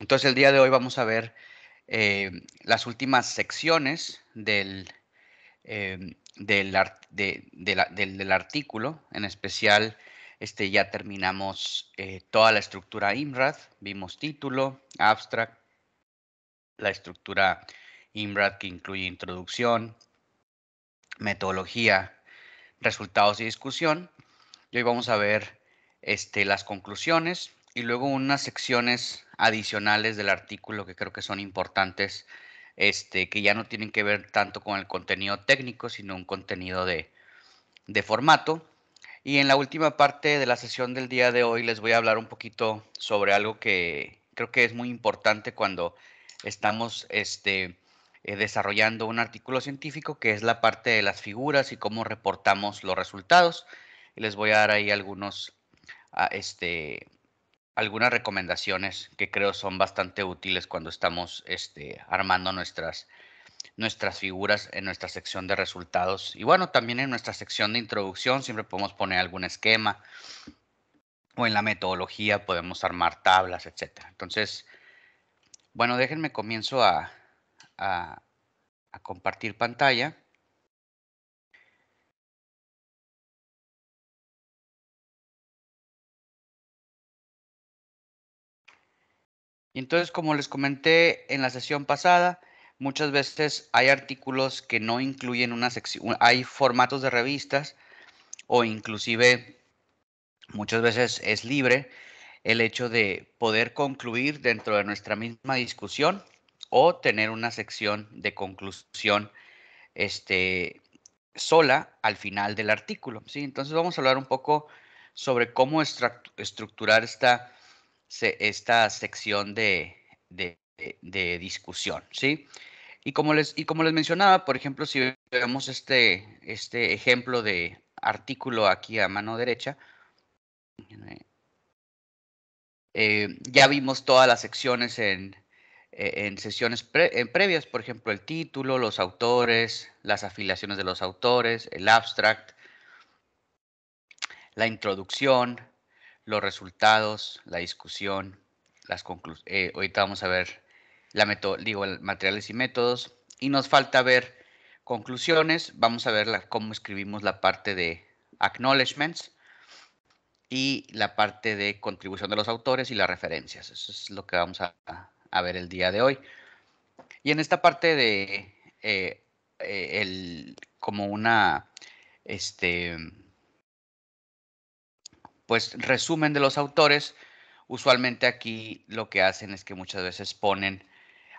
Entonces, el día de hoy vamos a ver las últimas secciones del artículo. En especial, ya terminamos toda la estructura IMRAD. Vimos título, abstract, la estructura IMRAD que incluye introducción, metodología, resultados y discusión. Y hoy vamos a ver las conclusiones y luego unas secciones adicionales del artículo que creo que son importantes, que ya no tienen que ver tanto con el contenido técnico, sino un contenido de formato. Y en la última parte de la sesión del día de hoy les voy a hablar un poquito sobre algo que creo que es muy importante cuando estamos desarrollando un artículo científico, que es la parte de las figuras y cómo reportamos los resultados. Y les voy a dar ahí a, algunas recomendaciones que creo son bastante útiles cuando estamos armando nuestras figuras en nuestra sección de resultados. Y bueno, también en nuestra sección de introducción siempre podemos poner algún esquema, o en la metodología podemos armar tablas, etcétera. Entonces, bueno, déjenme comienzo a, a compartir pantalla. Y entonces, como les comenté en la sesión pasada, muchas veces hay artículos que no incluyen una sección, hay formatos de revistas, o inclusive muchas veces es libre el hecho de poder concluir dentro de nuestra misma discusión o tener una sección de conclusión este, sola al final del artículo, ¿sí? Entonces vamos a hablar un poco sobre cómo estructurar esta sección de discusión, ¿sí? Y como les mencionaba, por ejemplo, si vemos este ejemplo de artículo aquí a mano derecha, ya vimos todas las secciones en sesiones previas, por ejemplo, el título, los autores, las afiliaciones de los autores, el abstract, la introducción, los resultados, la discusión, las conclusiones. Ahorita vamos a ver materiales y métodos. Y nos falta ver conclusiones. Vamos a ver cómo escribimos la parte de acknowledgements y la parte de contribución de los autores y las referencias. Eso es lo que vamos a ver el día de hoy. Y en esta parte de como este, pues resumen de los autores, usualmente aquí lo que hacen es que muchas veces ponen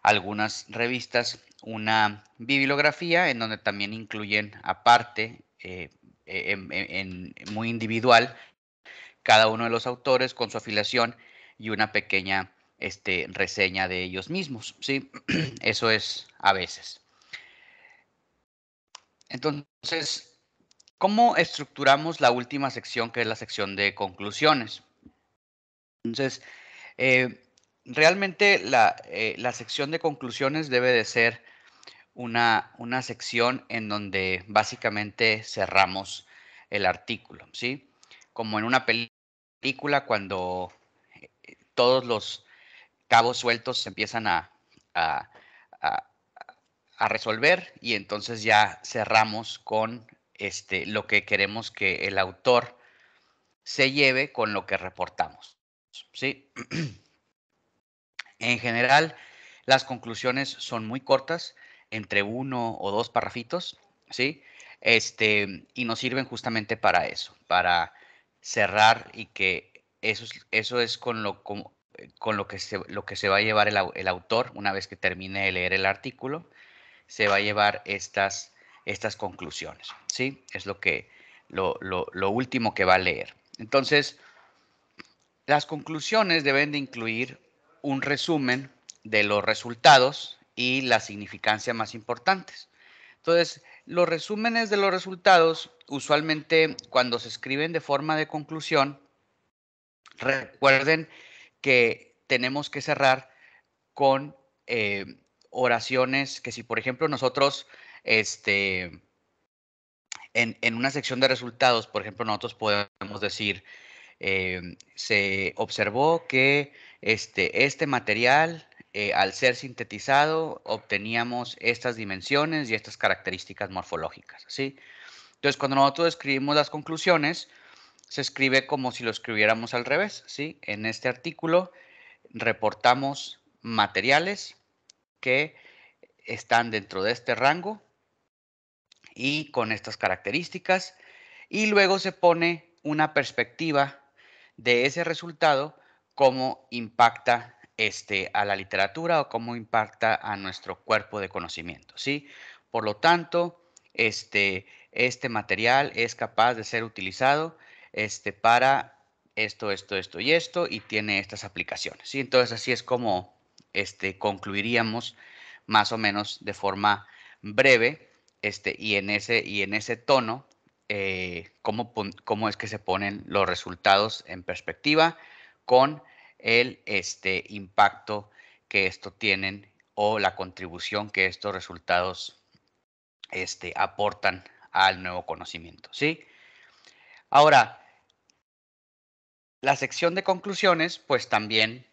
algunas revistas una bibliografía en donde también incluyen aparte, muy individual, cada uno de los autores con su afiliación y una pequeña reseña de ellos mismos, ¿sí? Eso es a veces. Entonces, ¿cómo estructuramos la última sección, que es la sección de conclusiones? Entonces, eh, realmente la sección de conclusiones debe de ser una sección en donde básicamente cerramos el artículo, ¿sí? Como en una película, cuando todos los cabos sueltos se empiezan a, a- a resolver, y entonces ya cerramos con lo que queremos que el autor se lleve con lo que reportamos, ¿sí? En general, las conclusiones son muy cortas, entre uno o dos parrafitos, ¿sí? Y nos sirven justamente para eso, para cerrar, y que eso es con lo que se va a llevar el autor una vez que termine de leer el artículo. Se va a llevar estas conclusiones, ¿sí? Es lo último que va a leer. Entonces, las conclusiones deben de incluir un resumen de los resultados y las significancias más importantes. Entonces, los resúmenes de los resultados, usualmente cuando se escriben de forma de conclusión, recuerden que tenemos que cerrar con oraciones que, si por ejemplo nosotros, en una sección de resultados, por ejemplo, nosotros podemos decir, Se observó que este material, al ser sintetizado, obteníamos estas dimensiones y estas características morfológicas, ¿sí? Entonces, cuando nosotros escribimos las conclusiones, se escribe como si lo escribiéramos al revés, ¿sí? En este artículo reportamos materiales que están dentro de este rango y con estas características, y luego se pone una perspectiva de ese resultado, cómo impacta a la literatura o cómo impacta a nuestro cuerpo de conocimiento, ¿sí? Por lo tanto, este material es capaz de ser utilizado para esto y esto, y tiene estas aplicaciones, ¿sí? Entonces, así es como concluiríamos más o menos de forma breve, y en ese tono, cómo es que se ponen los resultados en perspectiva con el impacto que esto tienen o la contribución que estos resultados aportan al nuevo conocimiento, ¿sí? Ahora, la sección de conclusiones, pues también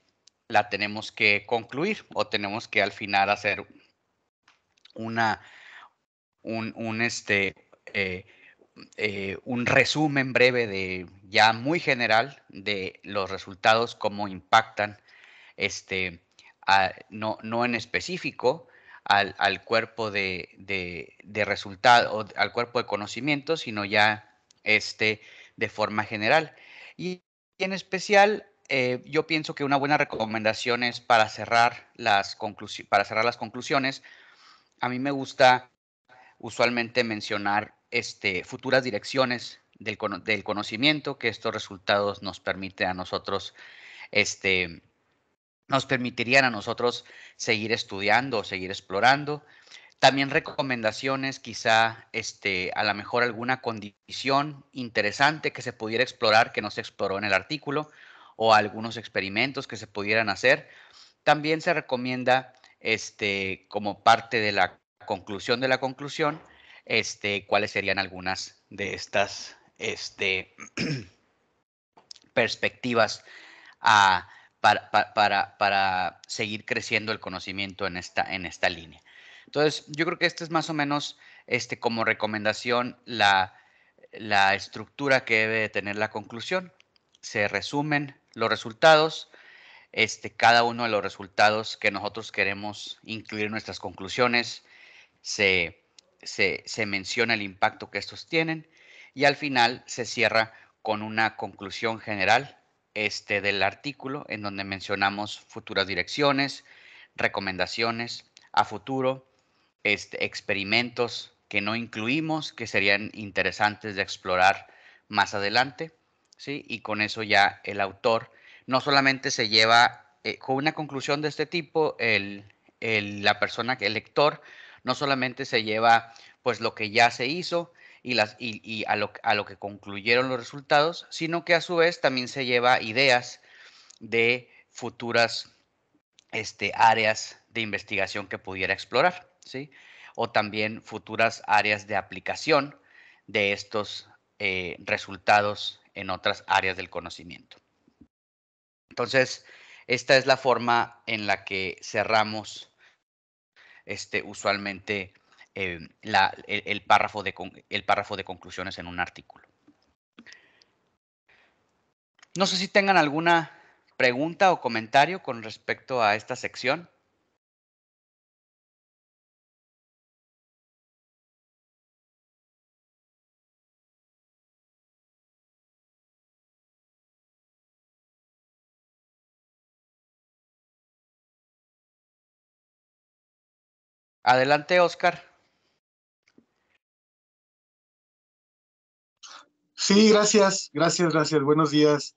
la tenemos que concluir, o tenemos que al final hacer una, un, eh, un resumen breve ya muy general de los resultados, cómo impactan, no en específico al cuerpo de resultado, al cuerpo de conocimiento, sino ya de forma general. Y en especial, yo pienso que una buena recomendación es para cerrar las conclusiones. A mí me gusta usualmente mencionar futuras direcciones del conocimiento, que estos resultados nos permiten a nosotros, nos permitirían a nosotros seguir estudiando o seguir explorando. También recomendaciones, quizá a lo mejor alguna condición interesante que se pudiera explorar que no se exploró en el artículo, o algunos experimentos que se pudieran hacer. También se recomienda, como parte de la conclusión de la conclusión, cuáles serían algunas de estas perspectivas a, para seguir creciendo el conocimiento en esta línea. Entonces, yo creo que esta es más o menos, como recomendación, la estructura que debe de tener la conclusión. Se resumen los resultados. Cada uno de los resultados que nosotros queremos incluir en nuestras conclusiones, se, se menciona el impacto que estos tienen, y al final se cierra con una conclusión general del artículo, en donde mencionamos futuras direcciones, recomendaciones a futuro, experimentos que no incluimos, que serían interesantes de explorar más adelante, ¿sí? Y con eso ya el autor no solamente se lleva, con una conclusión de este tipo, la persona, el lector, no solamente se lleva pues lo que ya se hizo y a lo que concluyeron los resultados, sino que a su vez también se lleva ideas de futuras áreas de investigación que pudiera explorar, ¿sí? O también futuras áreas de aplicación de estos resultados en otras áreas del conocimiento. Entonces, esta es la forma en la que cerramos usualmente el párrafo de conclusiones en un artículo. No sé si tengan alguna pregunta o comentario con respecto a esta sección. Adelante, Oscar. Sí, gracias. Buenos días.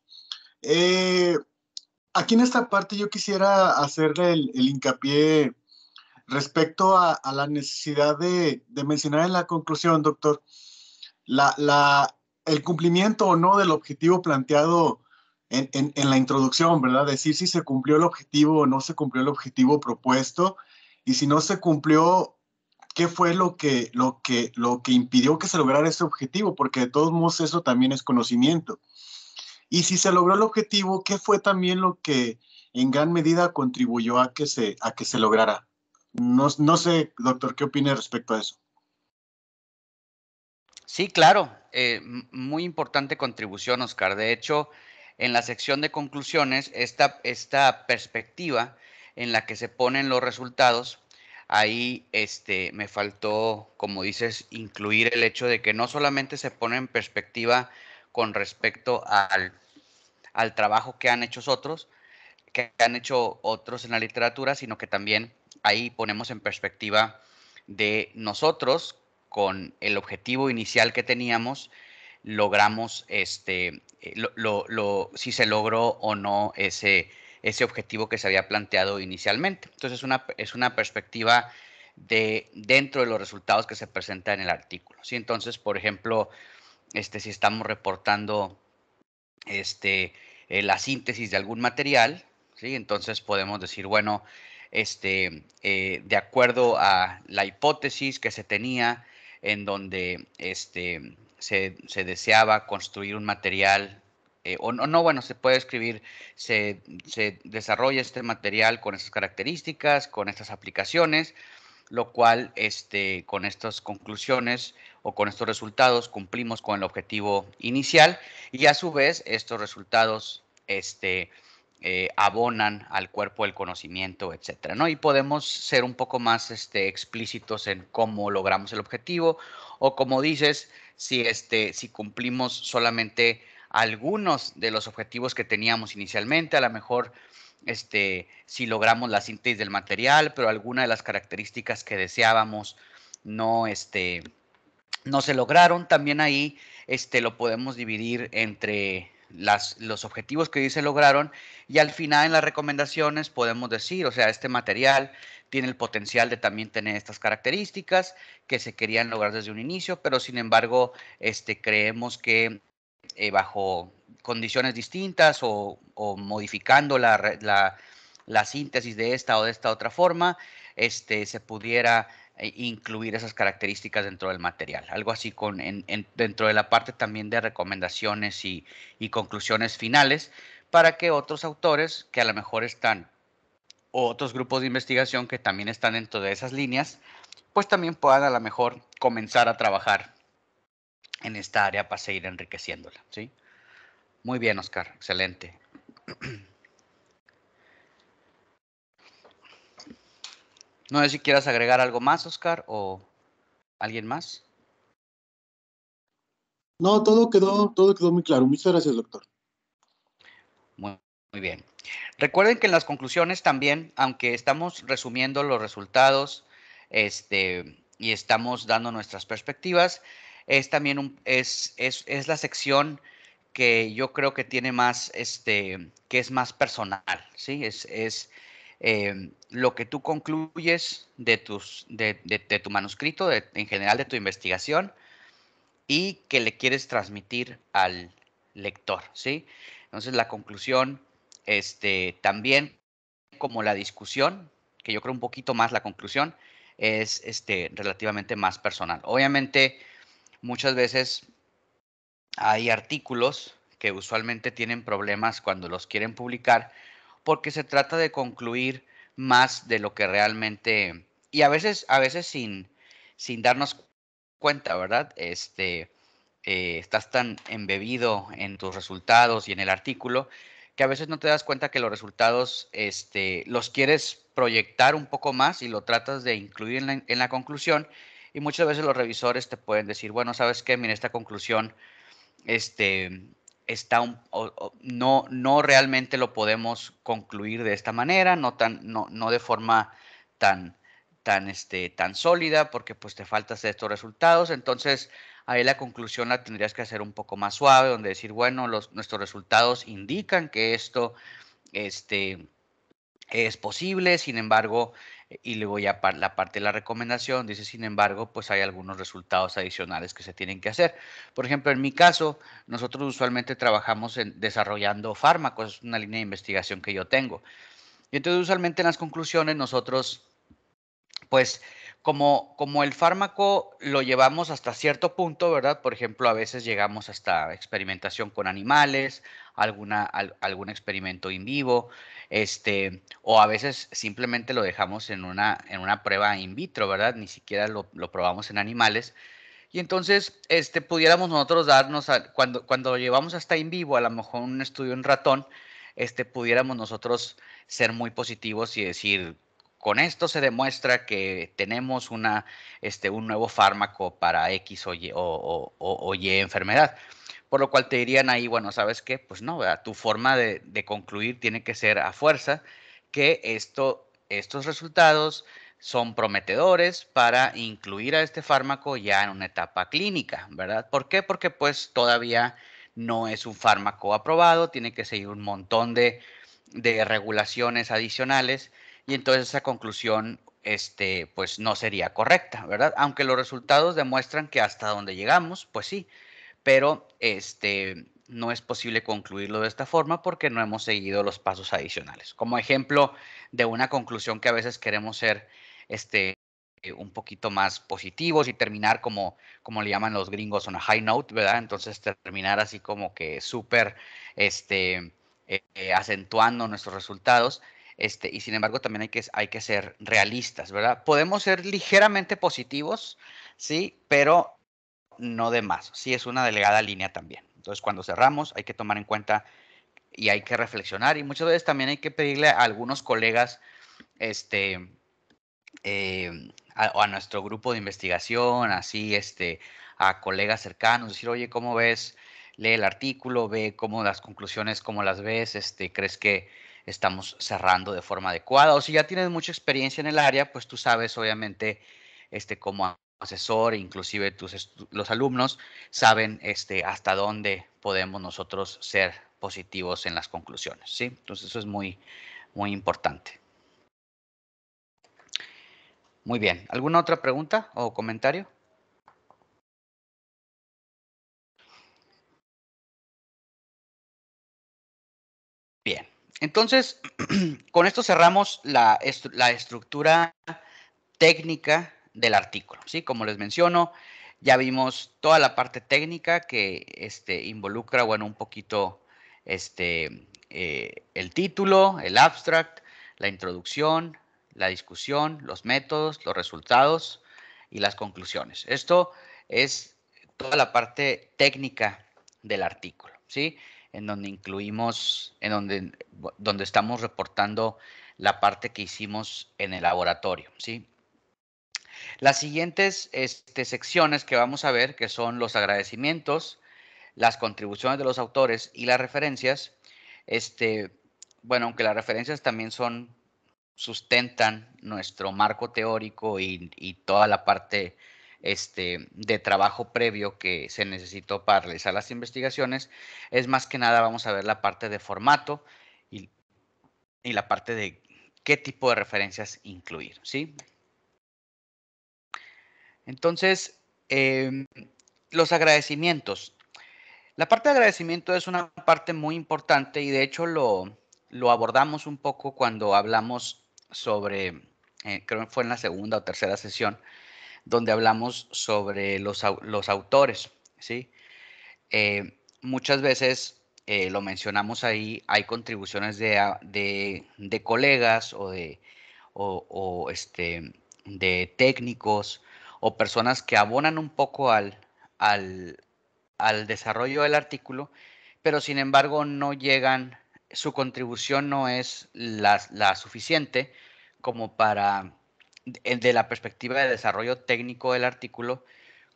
Aquí en esta parte yo quisiera hacerle el hincapié respecto a la necesidad de mencionar en la conclusión, doctor, el cumplimiento o no del objetivo planteado en la introducción, ¿verdad? Decir si se cumplió el objetivo o no se cumplió el objetivo propuesto, y si no se cumplió, qué fue lo que impidió que se lograra ese objetivo, porque de todos modos eso también es conocimiento. Y si se logró el objetivo, ¿qué fue también lo que en gran medida contribuyó a que se lograra? No sé, doctor, ¿qué opina respecto a eso? Sí, claro, muy importante contribución, Oscar. De hecho, en la sección de conclusiones, esta perspectiva en la que se ponen los resultados, ahí me faltó, como dices, incluir el hecho de que no solamente se pone en perspectiva con respecto al trabajo que han hecho otros en la literatura, sino que también ahí ponemos en perspectiva de nosotros con el objetivo inicial que teníamos, logramos si se logró o no ese objetivo que se había planteado inicialmente. Entonces es una perspectiva de dentro de los resultados que se presentan en el artículo. ¿Sí? Entonces, por ejemplo, si estamos reportando la síntesis de algún material, ¿sí? Entonces podemos decir, bueno, de acuerdo a la hipótesis que se tenía, en donde se deseaba construir un material, o no, bueno, se puede escribir, se desarrolla este material con estas características, con estas aplicaciones, lo cual con estas conclusiones o con estos resultados cumplimos con el objetivo inicial y a su vez estos resultados abonan al cuerpo del conocimiento, etcétera, ¿no? Y podemos ser un poco más explícitos en cómo logramos el objetivo o como dices, si cumplimos solamente algunos de los objetivos que teníamos inicialmente, a lo mejor si logramos la síntesis del material, pero alguna de las características que deseábamos no, no se lograron. También ahí lo podemos dividir entre los objetivos que se lograron y al final en las recomendaciones podemos decir, o sea, este material tiene el potencial de también tener estas características que se querían lograr desde un inicio, pero sin embargo, creemos que bajo condiciones distintas o modificando la síntesis de esta o de esta otra forma, se pudiera incluir esas características dentro del material. Algo así dentro de la parte también de recomendaciones y conclusiones finales para que otros autores que a lo mejor están, o otros grupos de investigación que también están dentro de esas líneas, pues también puedan a lo mejor comenzar a trabajar en esta área para seguir enriqueciéndola, ¿sí? Muy bien, Oscar, excelente. No sé si quieras agregar algo más, Oscar, o alguien más. No, todo quedó muy claro. Muchas gracias, doctor. Muy bien. Recuerden que en las conclusiones también, aunque estamos resumiendo los resultados, y estamos dando nuestras perspectivas, es también es la sección que yo creo que tiene más, que es más personal, ¿sí? Lo que tú concluyes de tu manuscrito, en general de tu investigación, y que le quieres transmitir al lector, ¿sí? Entonces la conclusión, también como la discusión, que yo creo un poquito más la conclusión, es relativamente más personal. Obviamente, muchas veces hay artículos que usualmente tienen problemas cuando los quieren publicar porque se trata de concluir más de lo que realmente, y a veces sin darnos cuenta, ¿verdad? Estás tan embebido en tus resultados y en el artículo que a veces no te das cuenta que los resultados los quieres proyectar un poco más y lo tratas de incluir en la conclusión y muchas veces los revisores te pueden decir, bueno, ¿sabes qué? Mira, esta conclusión este, no realmente lo podemos concluir de esta manera, no de forma tan, tan sólida, porque pues te faltan estos resultados. Entonces, ahí la conclusión la tendrías que hacer un poco más suave, donde decir, bueno, nuestros resultados indican que esto, este, es posible, sin embargo, y luego ya la parte de la recomendación dice, sin embargo, pues hay algunos resultados adicionales que se tienen que hacer. Por ejemplo, en mi caso, nosotros usualmente trabajamos desarrollando fármacos, es una línea de investigación que yo tengo. Y entonces usualmente en las conclusiones nosotros pues como el fármaco lo llevamos hasta cierto punto, ¿verdad? Por ejemplo, a veces llegamos hasta experimentación con animales, algún experimento in vivo, o a veces simplemente lo dejamos en una prueba in vitro, ¿verdad? Ni siquiera lo probamos en animales. Y entonces, pudiéramos nosotros darnos, cuando lo llevamos hasta in vivo, a lo mejor un estudio en ratón, pudiéramos nosotros ser muy positivos y decir, con esto se demuestra que tenemos un nuevo fármaco para X o Y, o Y enfermedad. Por lo cual te dirían ahí, bueno, ¿sabes qué? Pues no, ¿verdad? Tu forma de concluir tiene que ser a fuerza que estos resultados son prometedores para incluir a este fármaco ya en una etapa clínica, ¿verdad? ¿Por qué? Porque pues todavía no es un fármaco aprobado, tiene que seguir un montón de regulaciones adicionales y entonces esa conclusión pues no sería correcta, ¿verdad? Aunque los resultados demuestran que hasta donde llegamos, pues sí, pero no es posible concluirlo de esta forma porque no hemos seguido los pasos adicionales. Como ejemplo de una conclusión que a veces queremos ser un poquito más positivos y terminar como le llaman los gringos, on a high note, ¿verdad? Entonces terminar así como que súper acentuando nuestros resultados. Y sin embargo también hay que ser realistas, ¿verdad? Podemos ser ligeramente positivos, sí, pero no de más. Sí es una delgada línea también. Entonces, cuando cerramos, hay que tomar en cuenta y hay que reflexionar. Y muchas veces también hay que pedirle a algunos colegas, este, o a nuestro grupo de investigación, así, a colegas cercanos, decir, oye, ¿cómo ves? Lee el artículo, ve cómo las conclusiones, cómo las ves, ¿crees que estamos cerrando de forma adecuada? O si ya tienes mucha experiencia en el área, pues tú sabes, obviamente, como asesor, inclusive los alumnos saben, hasta dónde podemos nosotros ser positivos en las conclusiones, ¿sí? Entonces eso es muy, muy importante. Muy bien. ¿Alguna otra pregunta o comentario? Bien. Entonces, con esto cerramos la estructura técnica del artículo, ¿sí? Como les menciono, ya vimos toda la parte técnica que involucra, bueno, un poquito el título, el abstract, la introducción, la discusión, los métodos, los resultados y las conclusiones. Esto es toda la parte técnica del artículo, ¿sí? En donde incluimos, donde estamos reportando la parte que hicimos en el laboratorio, ¿sí? Las siguientes secciones que vamos a ver, que son los agradecimientos, las contribuciones de los autores y las referencias, bueno, aunque las referencias también sustentan nuestro marco teórico y toda la parte de trabajo previo que se necesitó para realizar las investigaciones, es más que nada vamos a ver la parte de formato y, y la parte de qué tipo de referencias incluir, ¿sí? Entonces, los agradecimientos. La parte de agradecimiento es una parte muy importante y de hecho lo abordamos un poco cuando hablamos sobre, creo que fue en la segunda o tercera sesión, donde hablamos sobre los autores, ¿sí? Muchas veces lo mencionamos ahí, hay contribuciones de colegas o de técnicos o personas que abonan un poco al, al desarrollo del artículo, pero sin embargo no llegan, su contribución no es la suficiente como para, de la perspectiva de desarrollo técnico del artículo,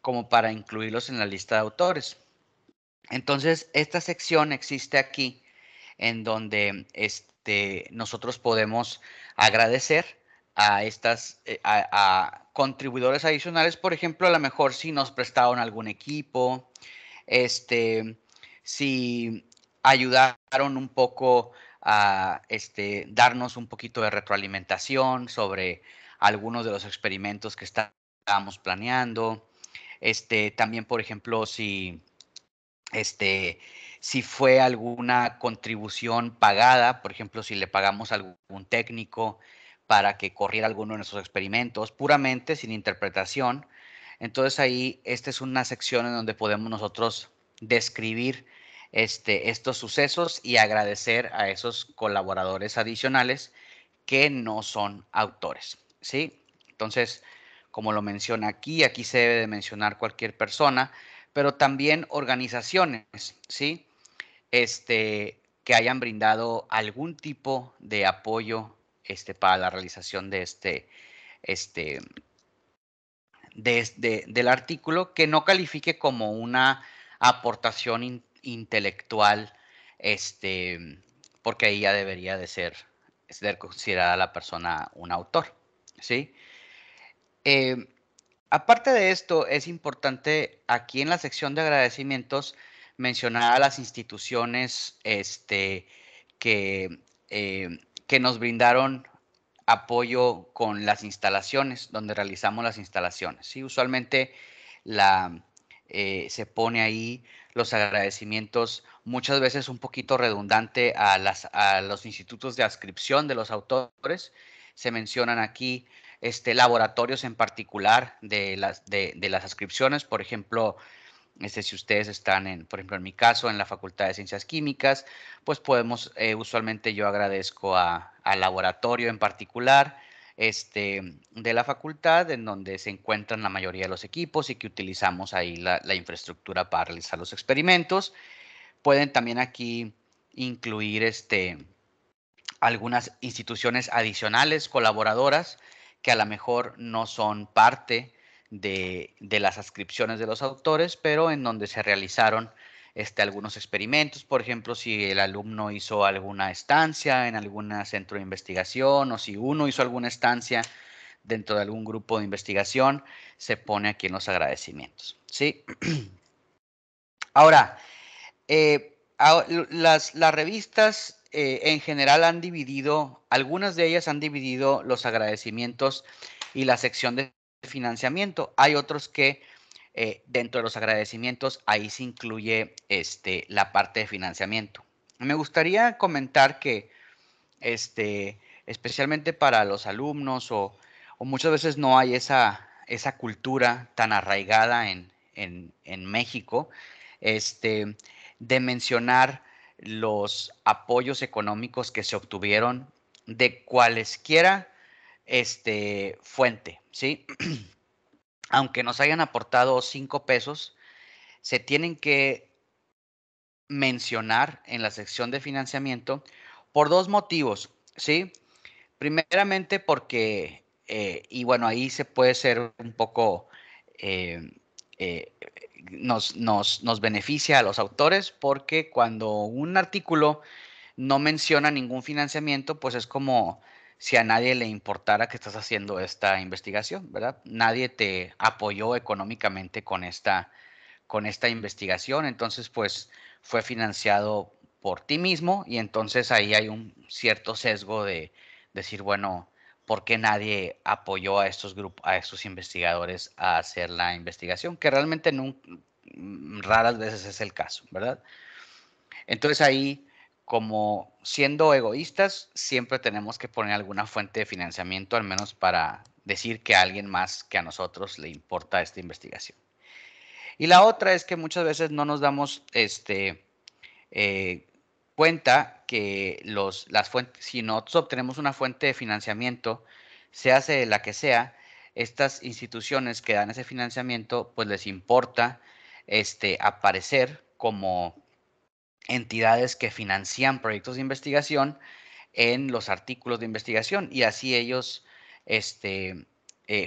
como para incluirlos en la lista de autores. Entonces, esta sección existe aquí en donde nosotros podemos agradecer a estas a contribuidores adicionales, por ejemplo, a lo mejor si nos prestaron algún equipo, si ayudaron un poco a darnos un poquito de retroalimentación sobre algunos de los experimentos que estábamos planeando. También, por ejemplo, este, si fue alguna contribución pagada, por ejemplo, si le pagamos a algún técnico para que corriera alguno de nuestros experimentos, puramente sin interpretación. Entonces ahí, esta es una sección en donde podemos nosotros describir estos sucesos y agradecer a esos colaboradores adicionales que no son autores, ¿sí? Entonces, como lo menciona aquí, aquí se debe de mencionar cualquier persona, pero también organizaciones, ¿sí? Que hayan brindado algún tipo de apoyo para la realización de este, del artículo, que no califique como una aportación intelectual, porque ahí ya debería de ser considerada la persona un autor, ¿sí? Eh, Aparte de esto, es importante aquí en la sección de agradecimientos mencionar a las instituciones que, que nos brindaron apoyo con las instalaciones, donde realizamos las instalaciones. ¿Sí? Usualmente se pone ahí los agradecimientos, muchas veces un poquito redundante a los institutos de adscripción de los autores. Se mencionan aquí laboratorios en particular de las adscripciones, por ejemplo, si ustedes están por ejemplo, en mi caso, en la Facultad de Ciencias Químicas, pues podemos, usualmente yo agradezco al laboratorio en particular, de la facultad, en donde se encuentran la mayoría de los equipos y que utilizamos ahí la infraestructura para realizar los experimentos. Pueden también aquí incluir algunas instituciones adicionales, colaboradoras, que a lo mejor no son parte de las adscripciones de los autores, pero en donde se realizaron algunos experimentos. Por ejemplo, si el alumno hizo alguna estancia en algún centro de investigación, o si uno hizo alguna estancia dentro de algún grupo de investigación, se pone aquí en los agradecimientos, ¿sí? Ahora, las revistas en general han dividido, algunas de ellas han dividido los agradecimientos y la sección de financiamiento. Hay otros que dentro de los agradecimientos ahí se incluye la parte de financiamiento. Me gustaría comentar que especialmente para los alumnos o muchas veces no hay esa cultura tan arraigada en México, este, de mencionar los apoyos económicos que se obtuvieron de cualesquiera fuente, ¿sí? Aunque nos hayan aportado 5 pesos, se tienen que mencionar en la sección de financiamiento por dos motivos, ¿sí? Primeramente porque, y bueno, ahí se puede ser un poco, eh, eh, nos beneficia a los autores, porque cuando un artículo no menciona ningún financiamiento, pues es como si a nadie le importara que estás haciendo esta investigación, ¿verdad? Nadie te apoyó económicamente con esta investigación, entonces pues fue financiado por ti mismo, y entonces ahí hay un cierto sesgo de decir, bueno, ¿por qué nadie apoyó a estos grupos, a estos investigadores a hacer la investigación? Que realmente raras veces es el caso, ¿verdad? Entonces ahí, como siendo egoístas, siempre tenemos que poner alguna fuente de financiamiento, al menos para decir que a alguien más que a nosotros le importa esta investigación. Y la otra es que muchas veces no nos damos eh, cuenta que las fuentes, si nosotros obtenemos una fuente de financiamiento, se hace de la que sea, estas instituciones que dan ese financiamiento, pues les importa aparecer como entidades que financian proyectos de investigación en los artículos de investigación, y así ellos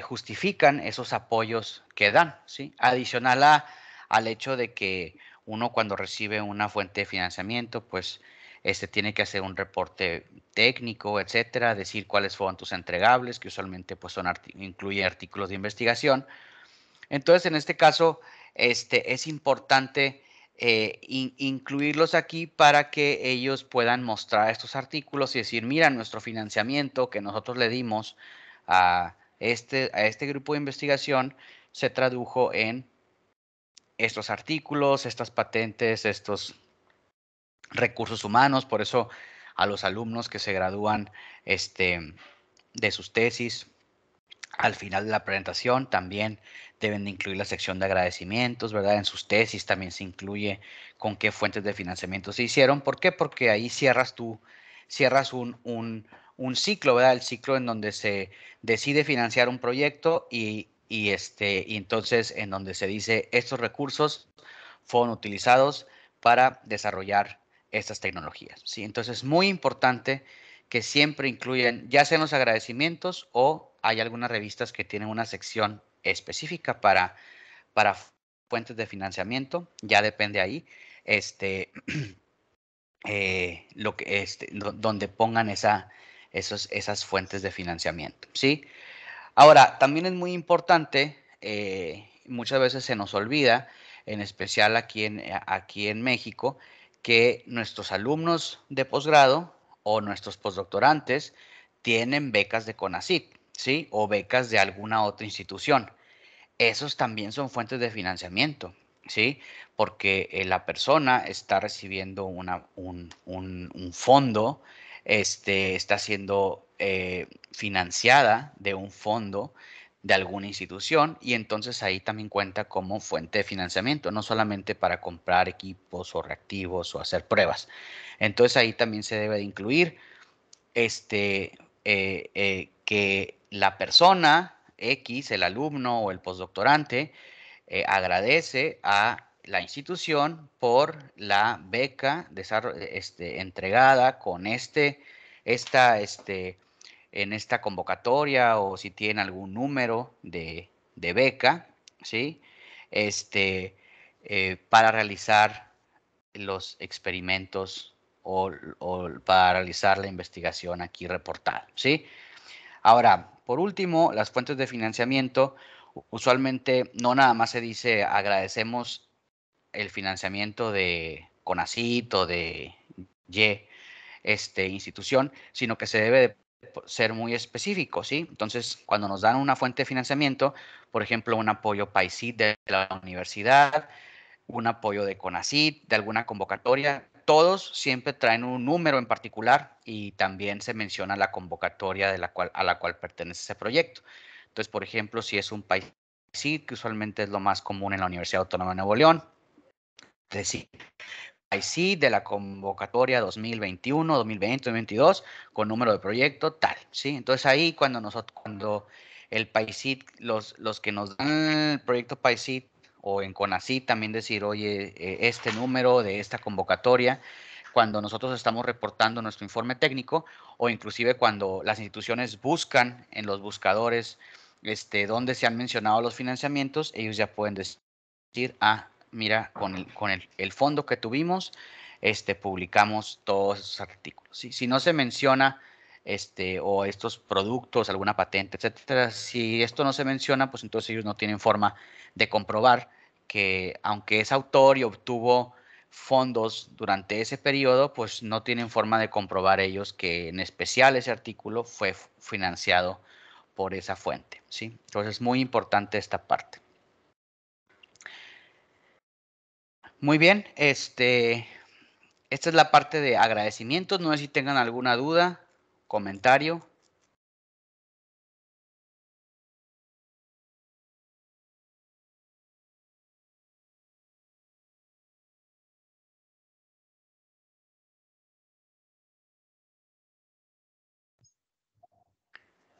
justifican esos apoyos que dan, ¿sí? Adicional al hecho de que uno, cuando recibe una fuente de financiamiento, pues tiene que hacer un reporte técnico, etcétera, decir cuáles fueron tus entregables, que usualmente pues incluye artículos de investigación. Entonces, en este caso, es importante incluirlos aquí para que ellos puedan mostrar estos artículos y decir, mira, nuestro financiamiento que nosotros le dimos a este grupo de investigación se tradujo en estos artículos, estas patentes, estos recursos humanos. Por eso a los alumnos que se gradúan de sus tesis. Al final de la presentación también deben de incluir la sección de agradecimientos, ¿verdad? En sus tesis también se incluye con qué fuentes de financiamiento se hicieron. ¿Por qué? Porque ahí cierras un ciclo, ¿verdad? El ciclo en donde se decide financiar un proyecto y entonces en donde se dice estos recursos fueron utilizados para desarrollar estas tecnologías, ¿sí? Entonces es muy importante que siempre incluyen, ya sean los agradecimientos o hay algunas revistas que tienen una sección específica para fuentes de financiamiento, ya depende ahí, donde pongan esas fuentes de financiamiento, ¿sí? Ahora, también es muy importante, muchas veces se nos olvida, en especial aquí en México, que nuestros alumnos de posgrado o nuestros postdoctorantes tienen becas de CONACYT, ¿sí? O becas de alguna otra institución. Esos también son fuentes de financiamiento, ¿sí? Porque la persona está recibiendo un fondo, está siendo financiada de un fondo de alguna institución y entonces ahí también cuenta como fuente de financiamiento, no solamente para comprar equipos o reactivos o hacer pruebas. Entonces ahí también se debe de incluir que la persona X, el alumno o el postdoctorante, agradece a la institución por la beca entregada con en esta convocatoria o si tiene algún número de beca, ¿sí? Este, para realizar los experimentos o para realizar la investigación aquí reportada, ¿sí? Ahora, por último, las fuentes de financiamiento, usualmente no nada más se dice agradecemos el financiamiento de CONACYT o de Y institución, sino que se debe de ser muy específico, ¿sí? Entonces, cuando nos dan una fuente de financiamiento, por ejemplo, un apoyo PAICIT de la universidad, un apoyo de CONACYT, de alguna convocatoria. Todos siempre traen un número en particular y también se menciona la convocatoria a la cual pertenece ese proyecto. Entonces, por ejemplo, si es un PAICIT, que usualmente es lo más común en la Universidad Autónoma de Nuevo León, es decir, PAICIT de la convocatoria 2021, 2020, 2022, con número de proyecto tal, ¿sí? Entonces ahí cuando el PAICIT, los que nos dan el proyecto PAICIT o en CONACYT también decir, oye, este número de esta convocatoria, cuando nosotros estamos reportando nuestro informe técnico o inclusive cuando las instituciones buscan en los buscadores donde se han mencionado los financiamientos, ellos ya pueden decir, mira, con el fondo que tuvimos, publicamos todos esos artículos. ¿Sí? Si no se menciona o estos productos, alguna patente, etcétera, si esto no se menciona, pues entonces ellos no tienen forma de comprobar que aunque es autor y obtuvo fondos durante ese periodo, pues no tienen forma de comprobar ellos que en especial ese artículo fue financiado por esa fuente, ¿sí? Entonces es muy importante esta parte. Muy bien, esta es la parte de agradecimientos. No sé si tengan alguna duda, comentario.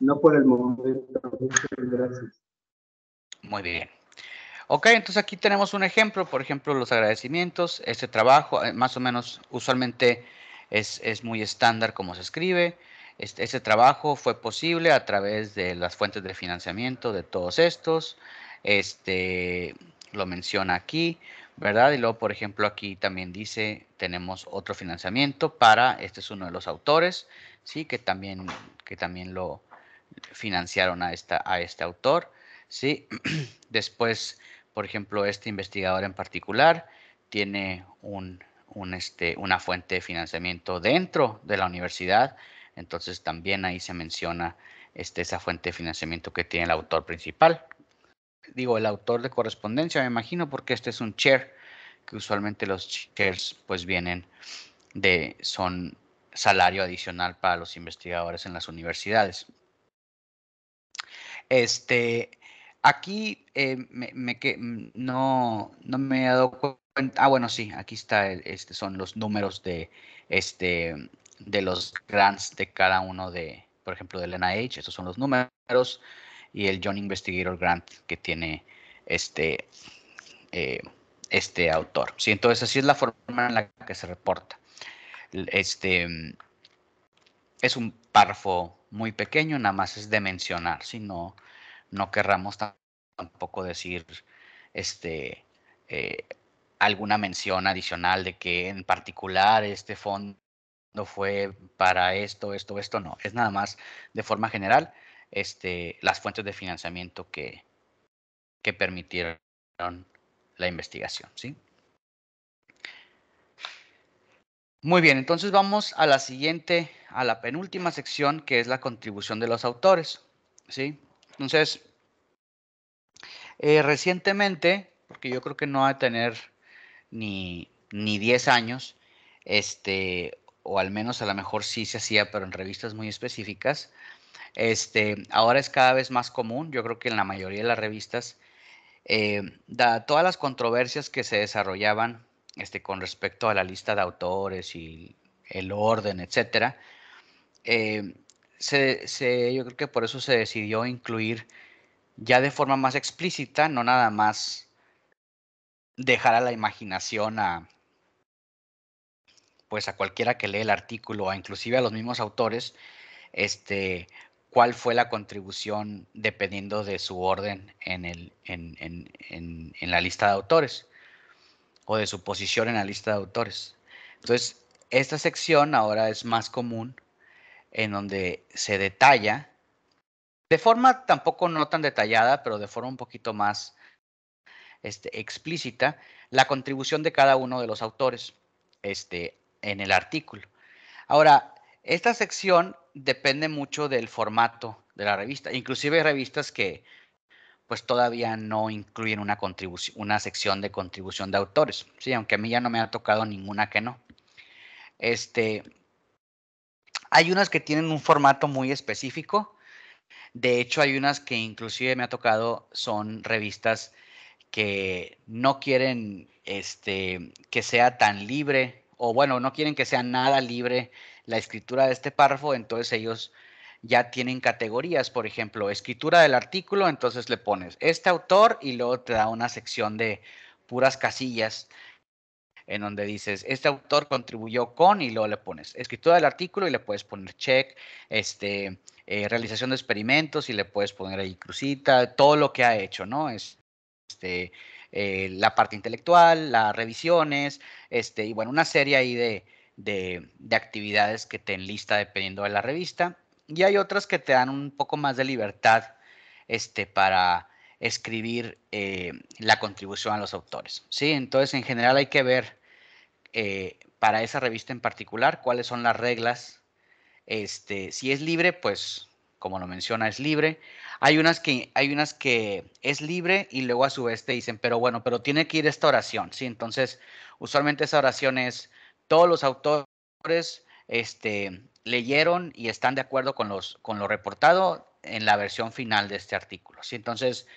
No por el momento, muchas gracias. Muy bien. Ok, entonces aquí tenemos un ejemplo, por ejemplo, los agradecimientos. Este trabajo, más o menos, usualmente es muy estándar como se escribe. Este trabajo fue posible a través de las fuentes de financiamiento de todos estos. Lo menciona aquí, ¿verdad? Y luego, por ejemplo, aquí también dice, tenemos otro financiamiento este es uno de los autores, ¿sí? Que también lo financiaron a este autor, ¿sí? Después, por ejemplo, este investigador en particular tiene una fuente de financiamiento dentro de la universidad, entonces también ahí se menciona esa fuente de financiamiento que tiene el autor principal. Digo, el autor de correspondencia, me imagino, porque este es un chair, que usualmente los chairs pues son salario adicional para los investigadores en las universidades. Este, aquí no me he dado cuenta. Ah, bueno, sí, aquí está, son los números de los grants de cada uno por ejemplo, del NIH. Estos son los números y el Young Investigator Grant que tiene este, eh, este autor. Sí, entonces así es la forma en la que se reporta. Este es un párrafo muy pequeño, nada más es de mencionar, si no, no querramos tampoco decir este, eh, alguna mención adicional de que en particular este fondo fue para esto, no, es nada más de forma general las fuentes de financiamiento que permitieron la investigación, ¿sí? Muy bien, entonces vamos a la siguiente, a la penúltima sección, que es la contribución de los autores, ¿sí? Entonces, recientemente, porque yo creo que no va a tener ni 10 años, o al menos a lo mejor sí se hacía, pero en revistas muy específicas, ahora es cada vez más común, yo creo que en la mayoría de las revistas, todas las controversias que se desarrollaban con respecto a la lista de autores y el orden, etcétera, eh, yo creo que por eso se decidió incluir ya de forma más explícita, no nada más dejar a la imaginación pues a cualquiera que lee el artículo, o inclusive a los mismos autores, cuál fue la contribución dependiendo de su orden en la lista de autores o de su posición en la lista de autores. Entonces, esta sección ahora es más común en donde se detalla, de forma tampoco no tan detallada, pero de forma un poquito más explícita, la contribución de cada uno de los autores en el artículo. Ahora, esta sección depende mucho del formato de la revista. Inclusive hay revistas que pues todavía no incluyen una sección de contribución de autores. Sí, aunque a mí ya no me ha tocado ninguna que no. Este, hay unas que tienen un formato muy específico. De hecho, hay unas que inclusive me ha tocado, son revistas que no quieren que sea tan libre, o bueno, no quieren que sea nada libre la escritura de este párrafo, entonces ellos ya tienen categorías, por ejemplo, escritura del artículo, entonces le pones este autor y luego te da una sección de puras casillas en donde dices, este autor contribuyó con, y luego le pones escritura del artículo y le puedes poner check, realización de experimentos y le puedes poner ahí crucita, todo lo que ha hecho, ¿no? La parte intelectual, las revisiones, y bueno, una serie ahí de actividades que te enlista dependiendo de la revista. Y hay otras que te dan un poco más de libertad para escribir la contribución a los autores, ¿sí? Entonces, en general hay que ver para esa revista en particular cuáles son las reglas. Si es libre, pues como lo menciona, es libre. Hay unas que es libre y luego a su vez te dicen, pero bueno, pero tiene que ir esta oración, ¿sí? Entonces, usualmente esa oración es, todos los autores leyeron y están de acuerdo con lo reportado en la versión final de este artículo, ¿sí? Entonces,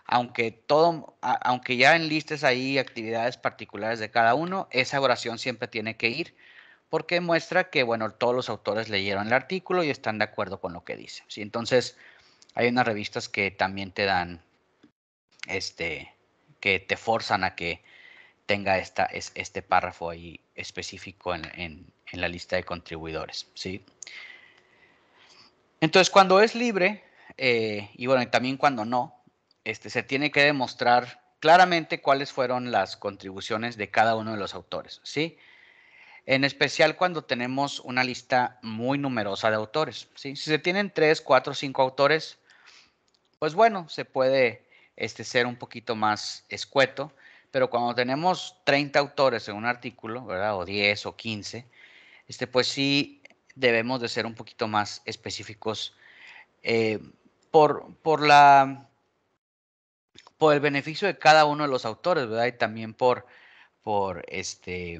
aunque ya enlistes ahí actividades particulares de cada uno, esa oración siempre tiene que ir porque muestra que, bueno, todos los autores leyeron el artículo y están de acuerdo con lo que dice, ¿sí? Entonces, hay unas revistas que también te dan, que te forzan a que tenga este párrafo ahí específico en la lista de contribuidores, ¿sí? Entonces, cuando es libre, y bueno, y también cuando no, se tiene que demostrar claramente cuáles fueron las contribuciones de cada uno de los autores, ¿sí? En especial cuando tenemos una lista muy numerosa de autores, ¿sí? Si se tienen 3, 4, 5 autores, pues bueno, se puede ser un poquito más escueto, pero cuando tenemos 30 autores en un artículo, ¿verdad? O 10 o 15, pues sí debemos de ser un poquito más específicos eh, por el beneficio de cada uno de los autores, ¿verdad? Y también por, este,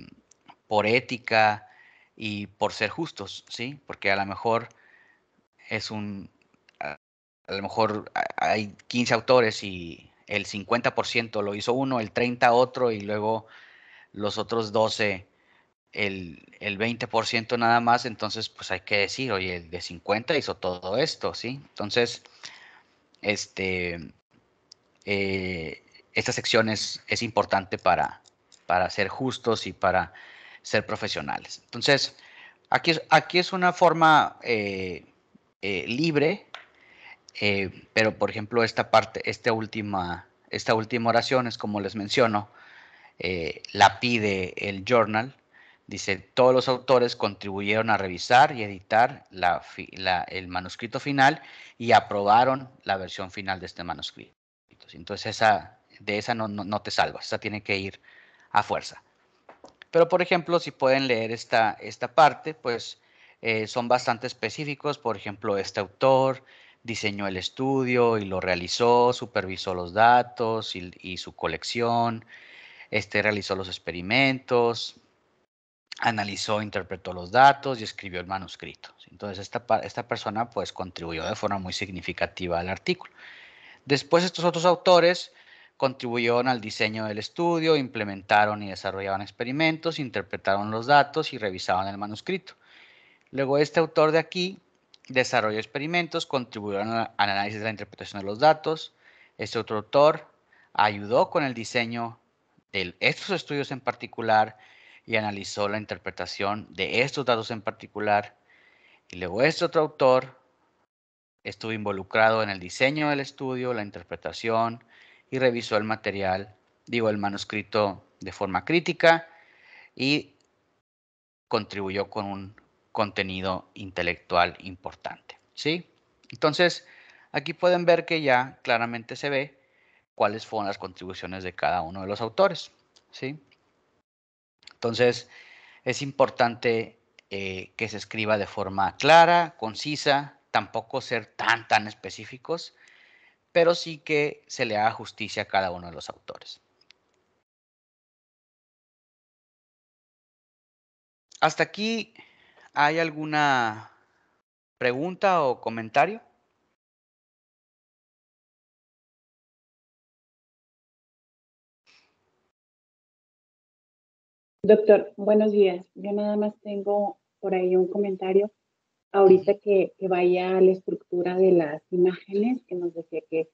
por ética y por ser justos, ¿sí? Porque a lo mejor es un, a lo mejor hay 15 autores y el 50% lo hizo uno, el 30 otro y luego los otros 12 el 20% nada más, entonces pues hay que decir, oye, el de 50 hizo todo esto, ¿sí? Entonces, este, esta sección es importante para ser justos y para ser profesionales. Entonces, aquí es una forma libre, pero por ejemplo esta parte, esta última oración es como les menciono, la pide el journal. Dice, todos los autores contribuyeron a revisar y editar el manuscrito final y aprobaron la versión final de este manuscrito. Entonces de esa no te salvas, esa tiene que ir a fuerza. Pero por ejemplo, si pueden leer esta parte, pues son bastante específicos. Por ejemplo, este autor diseñó el estudio y lo realizó, supervisó los datos y su colección, realizó los experimentos, analizó, interpretó los datos y escribió el manuscrito. Entonces esta persona pues contribuyó de forma muy significativa al artículo. Después estos otros autores contribuyeron al diseño del estudio, implementaron y desarrollaban experimentos, interpretaron los datos y revisaban el manuscrito. Luego este autor de aquí desarrolló experimentos, contribuyó al análisis de la interpretación de los datos. Este otro autor ayudó con el diseño de estos estudios en particular y analizó la interpretación de estos datos en particular. Y luego este otro autor estuvo involucrado en el diseño del estudio, la interpretación y revisó el material, el manuscrito de forma crítica y contribuyó con un contenido intelectual importante, ¿sí? Entonces, aquí pueden ver que ya claramente se ve cuáles fueron las contribuciones de cada uno de los autores, ¿sí? Entonces, es importante que se escriba de forma clara, concisa, tampoco ser tan específicos, pero sí que se le haga justicia a cada uno de los autores. ¿Hasta aquí hay alguna pregunta o comentario? Doctor, buenos días. Yo nada más tengo por ahí un comentario. Ahorita que vaya a la estructura de las imágenes, que nos decía que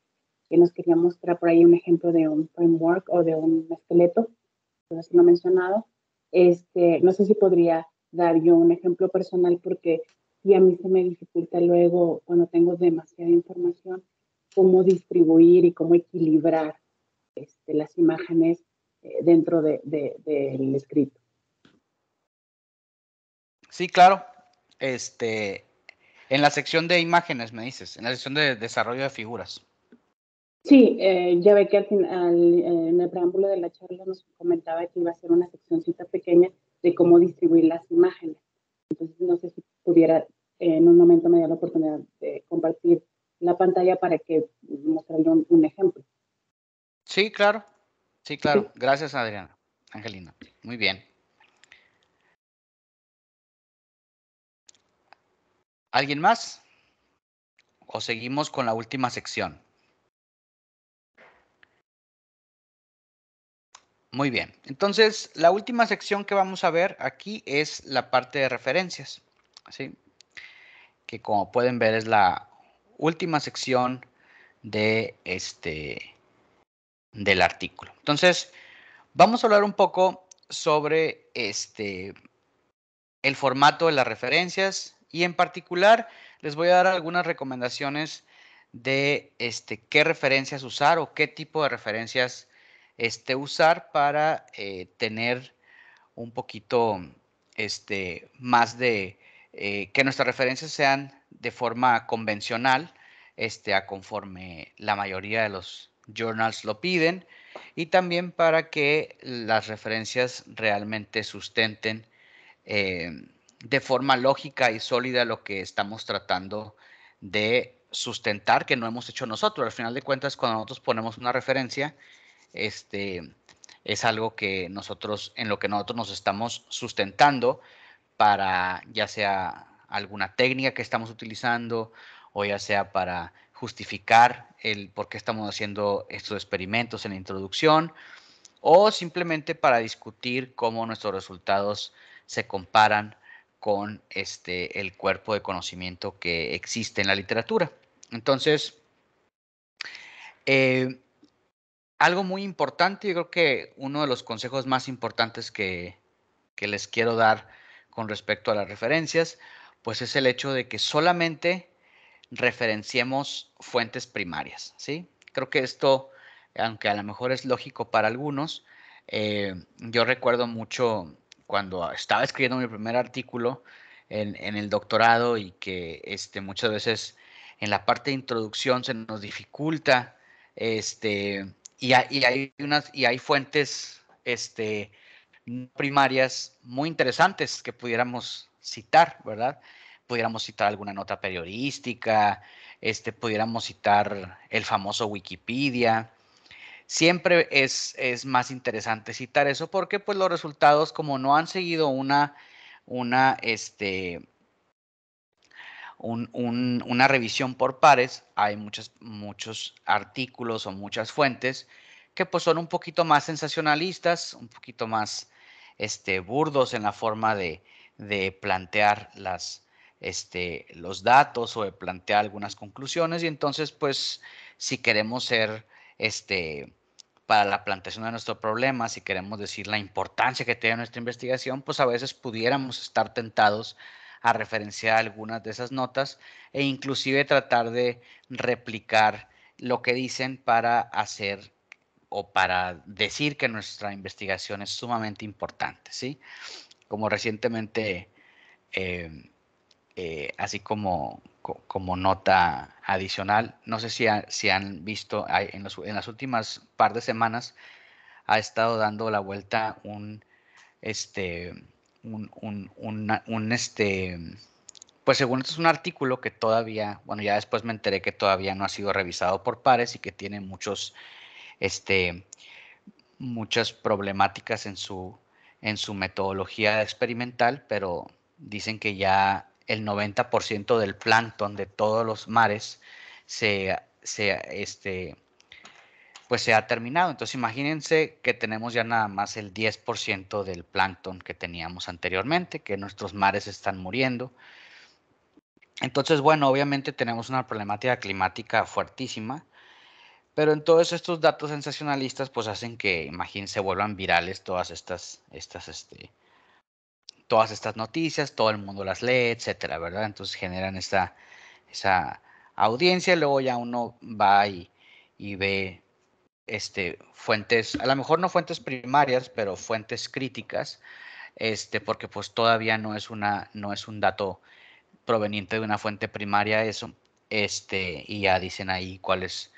nos quería mostrar por ahí un ejemplo de un framework o de un esqueleto, pues así lo he mencionado. No sé si podría dar yo un ejemplo personal porque sí a mí se me dificulta luego cuando tengo demasiada información cómo distribuir y cómo equilibrar las imágenes dentro del escrito. Sí, claro. En la sección de imágenes, me dices, en la sección de desarrollo de figuras. Sí, ya ve que al final, en el preámbulo de la charla nos comentaba que iba a ser una seccioncita pequeña de cómo distribuir las imágenes. Entonces, no sé si pudiera en un momento me dio la oportunidad de compartir la pantalla para que mostrarle un ejemplo. Sí, claro. Sí, claro. Sí. Gracias, Adriana. Angelina. Muy bien. ¿Alguien más? ¿O seguimos con la última sección? Muy bien. Entonces, la última sección que vamos a ver aquí es la parte de referencias, ¿sí? Que como pueden ver es la última sección de del artículo. Entonces, vamos a hablar un poco sobre el formato de las referencias y en particular les voy a dar algunas recomendaciones de qué referencias usar o qué tipo de referencias usar para tener un poquito más de que nuestras referencias sean de forma convencional, a conforme la mayoría de los journals lo piden, y también para que las referencias realmente sustenten de forma lógica y sólida lo que estamos tratando de sustentar, que no hemos hecho nosotros. Al final de cuentas, cuando nosotros ponemos una referencia, es algo que nosotros, en lo que nosotros nos estamos sustentando para ya sea alguna técnica que estamos utilizando o ya sea para justificar el por qué estamos haciendo estos experimentos en la introducción, o simplemente para discutir cómo nuestros resultados se comparan con el cuerpo de conocimiento que existe en la literatura. Entonces, algo muy importante, yo creo que uno de los consejos más importantes que les quiero dar con respecto a las referencias, pues es el hecho de que solamente referenciemos fuentes primarias, ¿sí? Creo que esto, aunque a lo mejor es lógico para algunos, yo recuerdo mucho cuando estaba escribiendo mi primer artículo en el doctorado y que muchas veces en la parte de introducción se nos dificulta, y hay fuentes, primarias muy interesantes que pudiéramos citar, ¿verdad? Pudiéramos citar alguna nota periodística, pudiéramos citar el famoso Wikipedia. Siempre es más interesante citar eso porque pues los resultados como no han seguido una, una revisión por pares, hay muchos artículos o muchas fuentes que pues son un poquito más sensacionalistas, un poquito más burdos en la forma de plantear los datos o de plantear algunas conclusiones y entonces pues si queremos ser para la planteación de nuestro problema, si queremos decir la importancia que tiene nuestra investigación, pues a veces pudiéramos estar tentados a referenciar algunas de esas notas e inclusive tratar de replicar lo que dicen para hacer o para decir que nuestra investigación es sumamente importante, ¿sí? Como recientemente, así como nota adicional, no sé si han visto, en las últimas par de semanas ha estado dando la vuelta este, pues según esto es un artículo que todavía, bueno, ya después me enteré que todavía no ha sido revisado por pares y que tiene este, muchas problemáticas en su metodología experimental, pero dicen que ya el 90% del plancton de todos los mares se, se, este, pues se ha terminado. Entonces imagínense que tenemos ya nada más el 10% del plancton que teníamos anteriormente, que nuestros mares están muriendo. Entonces, bueno, obviamente tenemos una problemática climática fuertísima, pero en todos estos datos sensacionalistas, pues hacen que, imagínense, vuelvan virales todas estas noticias, todo el mundo las lee, etcétera, ¿verdad? Entonces generan esa audiencia, luego ya uno va y ve fuentes, a lo mejor no fuentes primarias, pero fuentes críticas, porque pues todavía no es un dato proveniente de una fuente primaria eso, y ya dicen ahí cuáles,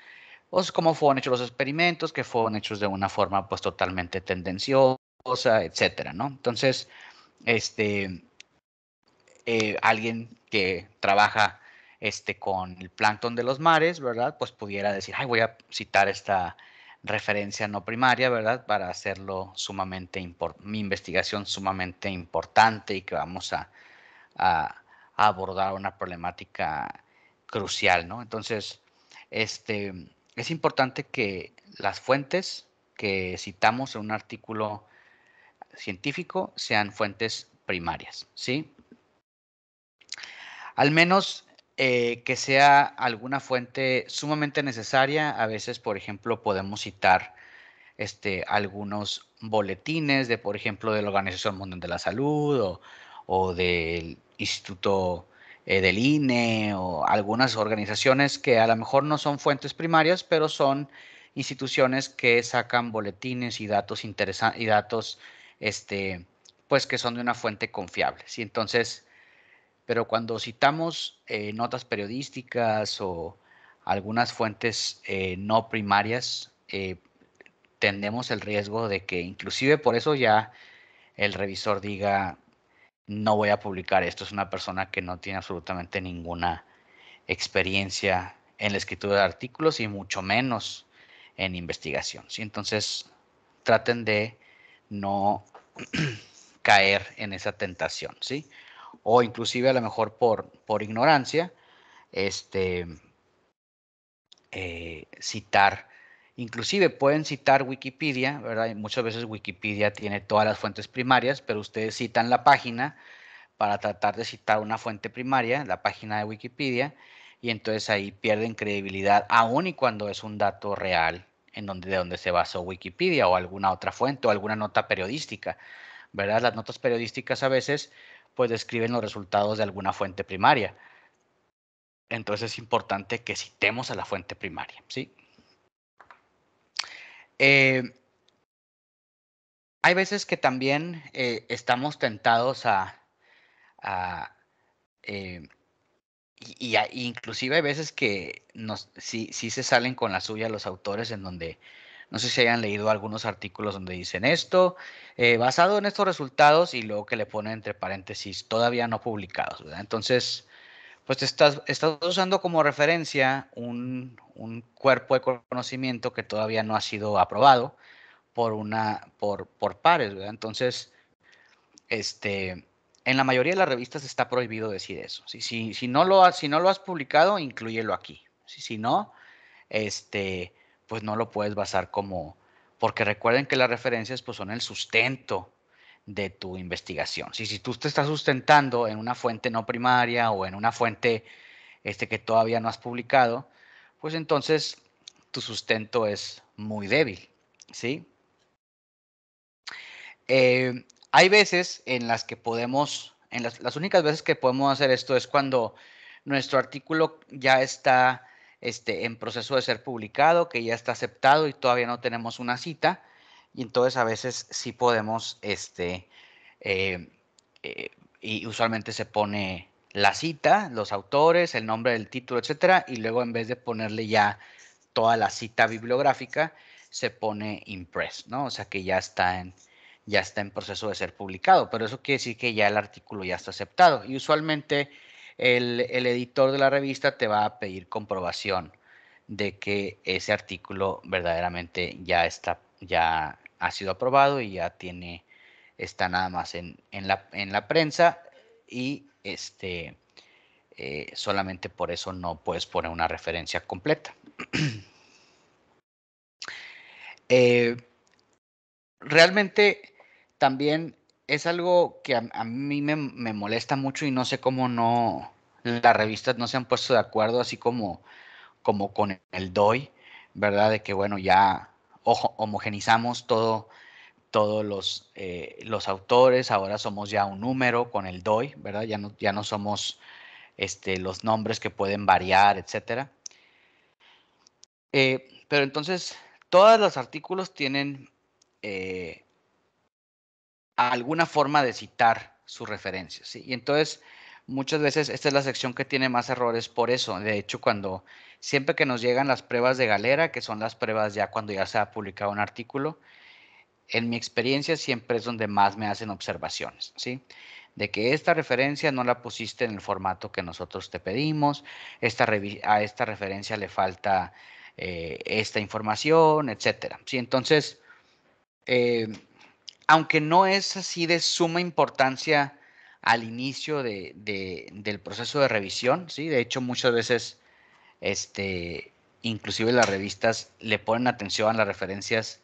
pues cómo fueron hechos los experimentos, que fueron hechos de una forma pues totalmente tendenciosa, etcétera, ¿no? Entonces, este, alguien que trabaja con el plancton de los mares, ¿verdad? Pues pudiera decir, ay, voy a citar esta referencia no primaria, ¿verdad? Para hacerlo mi investigación sumamente importante y que vamos a abordar una problemática crucial, ¿no? Entonces, es importante que las fuentes que citamos en un artículo científico sean fuentes primarias, ¿sí? Al menos que sea alguna fuente sumamente necesaria. A veces, por ejemplo, podemos citar algunos boletines de, por ejemplo, de la Organización Mundial de la Salud o del Instituto del INE o algunas organizaciones que a lo mejor no son fuentes primarias, pero son instituciones que sacan boletines y datos interesantes y datos, pues que son de una fuente confiable. ¿Sí? Entonces, pero cuando citamos notas periodísticas o algunas fuentes no primarias, tenemos el riesgo de que inclusive por eso ya el revisor diga, no voy a publicar esto, es una persona que no tiene absolutamente ninguna experiencia en la escritura de artículos y mucho menos en investigación. ¿Sí? Entonces, traten de no caer en esa tentación, ¿sí? O inclusive a lo mejor por ignorancia, citar, inclusive pueden citar Wikipedia, ¿verdad? Y muchas veces Wikipedia tiene todas las fuentes primarias, pero ustedes citan la página para tratar de citar una fuente primaria, la página de Wikipedia, y entonces ahí pierden credibilidad, aun y cuando es un dato real de donde se basó Wikipedia o alguna otra fuente o alguna nota periodística, ¿verdad? Las notas periodísticas a veces pues describen los resultados de alguna fuente primaria. Entonces es importante que citemos a la fuente primaria, ¿sí? Hay veces que también estamos tentados eh, inclusive hay veces que sí se salen con la suya los autores en donde, no sé si hayan leído algunos artículos donde dicen esto, basado en estos resultados y luego que le ponen entre paréntesis todavía no publicados, ¿verdad? Entonces, pues estás usando como referencia un cuerpo de conocimiento que todavía no ha sido aprobado por pares, ¿verdad? Entonces, en la mayoría de las revistas está prohibido decir eso. Si no lo has publicado, inclúyelo aquí. Si no, pues no lo puedes basar como, porque recuerden que las referencias pues son el sustento de tu investigación. Si tú te estás sustentando en una fuente no primaria o en una fuente que todavía no has publicado, pues entonces tu sustento es muy débil, ¿sí? Hay veces en las que podemos, las únicas veces que podemos hacer esto es cuando nuestro artículo ya está en proceso de ser publicado, que ya está aceptado y todavía no tenemos una cita. Y entonces a veces sí podemos, eh, eh, y usualmente se pone la cita, los autores, el nombre del título, etcétera, y luego en vez de ponerle ya toda la cita bibliográfica, se pone impress, ¿no? O sea que ya está en proceso de ser publicado, pero eso quiere decir que ya el artículo ya está aceptado. Y usualmente el editor de la revista te va a pedir comprobación de que ese artículo verdaderamente ya ha sido aprobado y ya está nada más en la prensa y solamente por eso no puedes poner una referencia completa. Realmente también es algo que a mí me molesta mucho y no sé cómo las revistas no se han puesto de acuerdo, así como con el DOI, ¿verdad? De que bueno, ya homogenizamos todos los autores, ahora somos ya un número con el DOI, ¿verdad? Ya no somos los nombres que pueden variar, etcétera. Pero entonces, todos los artículos tienen alguna forma de citar sus referencias, ¿sí? Y entonces, muchas veces esta es la sección que tiene más errores por eso. De hecho, siempre que nos llegan las pruebas de Galera, que son las pruebas ya cuando ya se ha publicado un artículo, en mi experiencia siempre es donde más me hacen observaciones, ¿sí? De que esta referencia no la pusiste en el formato que nosotros te pedimos, a esta referencia le falta esta información, etcétera, ¿sí? Entonces, aunque no es así de suma importancia al inicio del proceso de revisión, ¿sí? De hecho, muchas veces, inclusive las revistas le ponen atención a las referencias,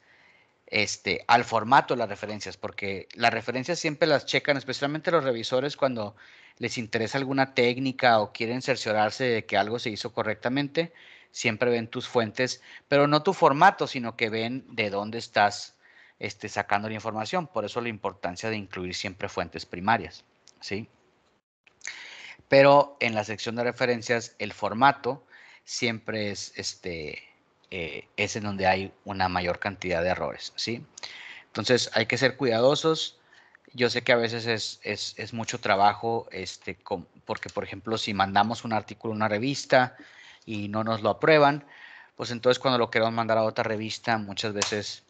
al formato de las referencias, porque las referencias siempre las checan, especialmente los revisores cuando les interesa alguna técnica o quieren cerciorarse de que algo se hizo correctamente, siempre ven tus fuentes, pero no tu formato, sino que ven de dónde estás sacando la información. Por eso la importancia de incluir siempre fuentes primarias, ¿sí? Pero en la sección de referencias, el formato siempre es en donde hay una mayor cantidad de errores, ¿sí? Entonces hay que ser cuidadosos. Yo sé que a veces es mucho trabajo, porque por ejemplo, si mandamos un artículo a una revista y no nos lo aprueban, pues entonces cuando lo queremos mandar a otra revista, muchas veces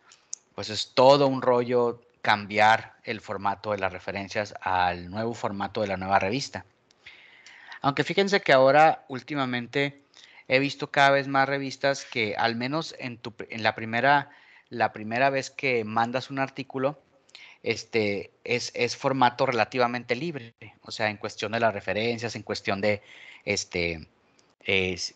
pues es todo un rollo cambiar el formato de las referencias al nuevo formato de la nueva revista. Aunque fíjense que ahora últimamente he visto cada vez más revistas que al menos en la primera vez que mandas un artículo, es formato relativamente libre, o sea, en cuestión de las referencias, en cuestión de este, es,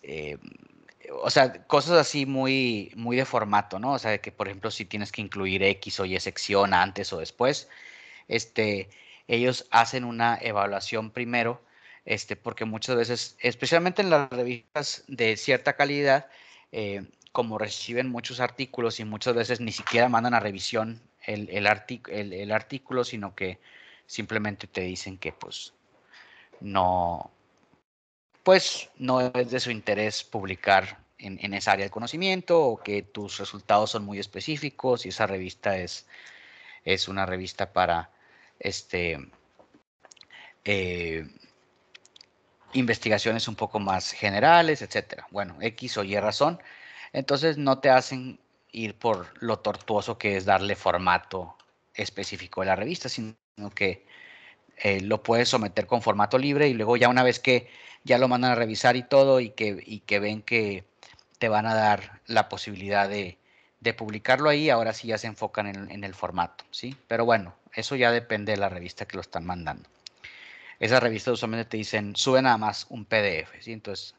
o sea, cosas así muy, muy de formato, ¿no? O sea, que por ejemplo, si tienes que incluir X o Y sección antes o después, este, ellos hacen una evaluación primero, porque muchas veces, especialmente en las revistas de cierta calidad, como reciben muchos artículos y muchas veces ni siquiera mandan a revisión el artículo, sino que simplemente te dicen que no, pues no es de su interés publicar en esa área del conocimiento o que tus resultados son muy específicos y esa revista es una revista para este, eh, investigaciones un poco más generales, etcétera. Bueno, X o Y razón. Entonces no te hacen ir por lo tortuoso que es darle formato específico de la revista, sino que lo puedes someter con formato libre y luego ya una vez que ya lo mandan a revisar y todo y que ven que te van a dar la posibilidad de publicarlo ahí, ahora sí ya se enfocan en el formato, ¿sí? Pero bueno, eso ya depende de la revista que lo están mandando. Esas revistas usualmente te dicen, sube nada más un PDF, ¿sí? Entonces,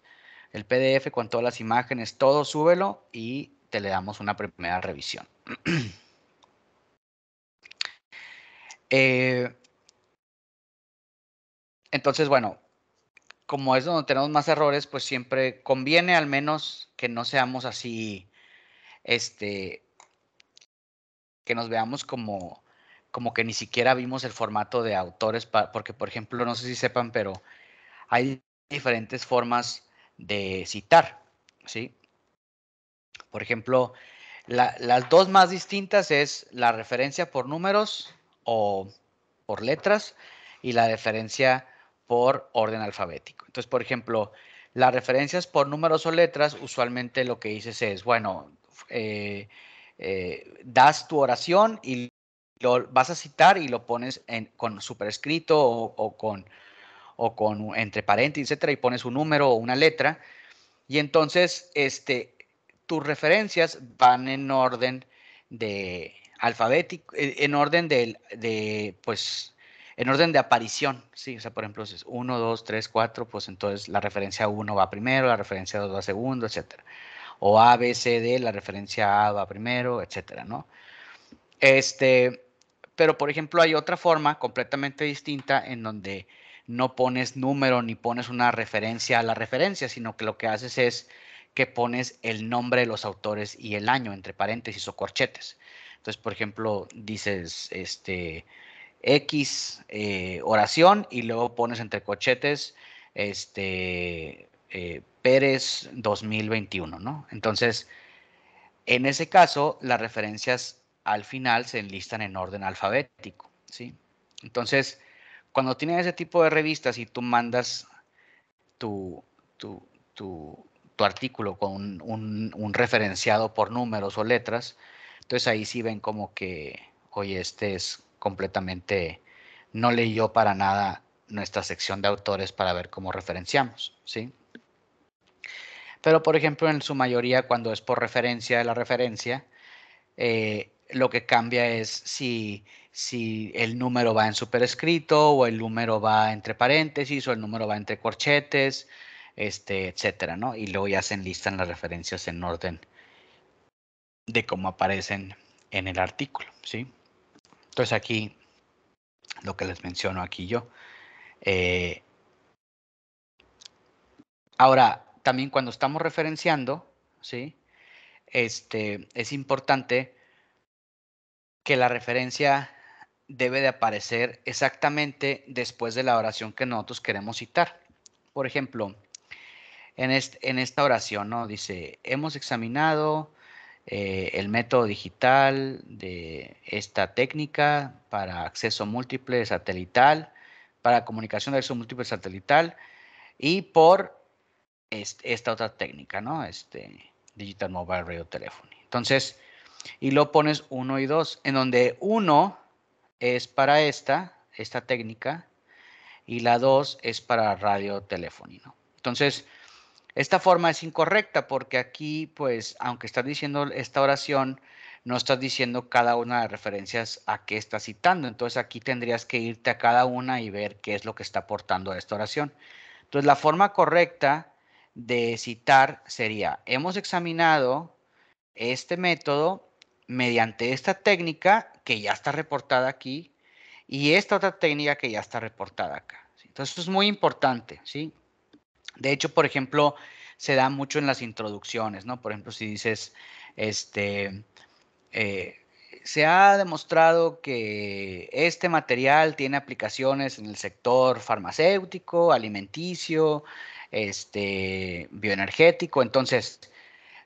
el PDF con todas las imágenes, todo, súbelo y te le damos una primera revisión. Entonces, bueno, como es donde tenemos más errores, pues siempre conviene al menos que no seamos así, este, que nos veamos como que ni siquiera vimos el formato de autores, porque por ejemplo, no sé si sepan, pero hay diferentes formas de citar, ¿sí? Por ejemplo, las dos más distintas es la referencia por números o por letras y la referencia por orden alfabético. Entonces, por ejemplo, las referencias por números o letras, usualmente lo que dices es, bueno, das tu oración y lo vas a citar y lo pones con superescrito o con entre paréntesis, etcétera, y pones un número o una letra. Y entonces, tus referencias van en orden de alfabético, pues, en orden de aparición, ¿sí? O sea, por ejemplo, es 1, 2, 3, 4, pues entonces la referencia 1 va primero, la referencia 2 va segundo, etcétera. O A, B, C, D, la referencia A va primero, etcétera, ¿no? Pero por ejemplo, hay otra forma completamente distinta en donde no pones número ni pones una referencia a la referencia, sino que lo que haces es que pones el nombre de los autores y el año entre paréntesis o corchetes. Entonces, por ejemplo, dices X oración y luego pones entre corchetes Pérez 2021, ¿no? Entonces, en ese caso, las referencias al final se enlistan en orden alfabético, ¿sí? Entonces, cuando tienes ese tipo de revistas y tú mandas tu, tu, tu artículo con un referenciado por números o letras, entonces ahí sí ven como que, oye, este es completamente, no leyó para nada nuestra sección de autores para ver cómo referenciamos, ¿sí? Pero, por ejemplo, en su mayoría, cuando es por referencia de la referencia, lo que cambia es si el número va en superescrito o el número va entre paréntesis o el número va entre corchetes, etcétera, ¿no? Y luego ya se enlistan las referencias en orden de cómo aparecen en el artículo, ¿sí? Entonces aquí, lo que les menciono aquí yo. Eh, Ahora, también cuando estamos referenciando, ¿sí? Es importante que la referencia debe de aparecer exactamente después de la oración que nosotros queremos citar. Por ejemplo, en esta oración, ¿no? Dice, hemos examinado el método digital de esta técnica para acceso múltiple satelital, para comunicación de acceso múltiple satelital y por esta otra técnica, ¿no? Digital Mobile Radio Telephony. Entonces, y lo pones 1 y 2, en donde 1 es para esta técnica y la 2 es para radiotelefonía, ¿no? Entonces, esta forma es incorrecta porque aquí, pues, aunque estás diciendo esta oración, no estás diciendo cada una de las referencias a qué estás citando. Entonces, aquí tendrías que irte a cada una y ver qué es lo que está aportando a esta oración. Entonces, la forma correcta de citar sería, hemos examinado este método mediante esta técnica que ya está reportada aquí y esta otra técnica que ya está reportada acá. ¿Sí? Entonces, esto es muy importante, ¿sí? De hecho, por ejemplo, se da mucho en las introducciones, ¿no? Por ejemplo, si dices, eh, se ha demostrado que este material tiene aplicaciones en el sector farmacéutico, alimenticio, bioenergético. Entonces,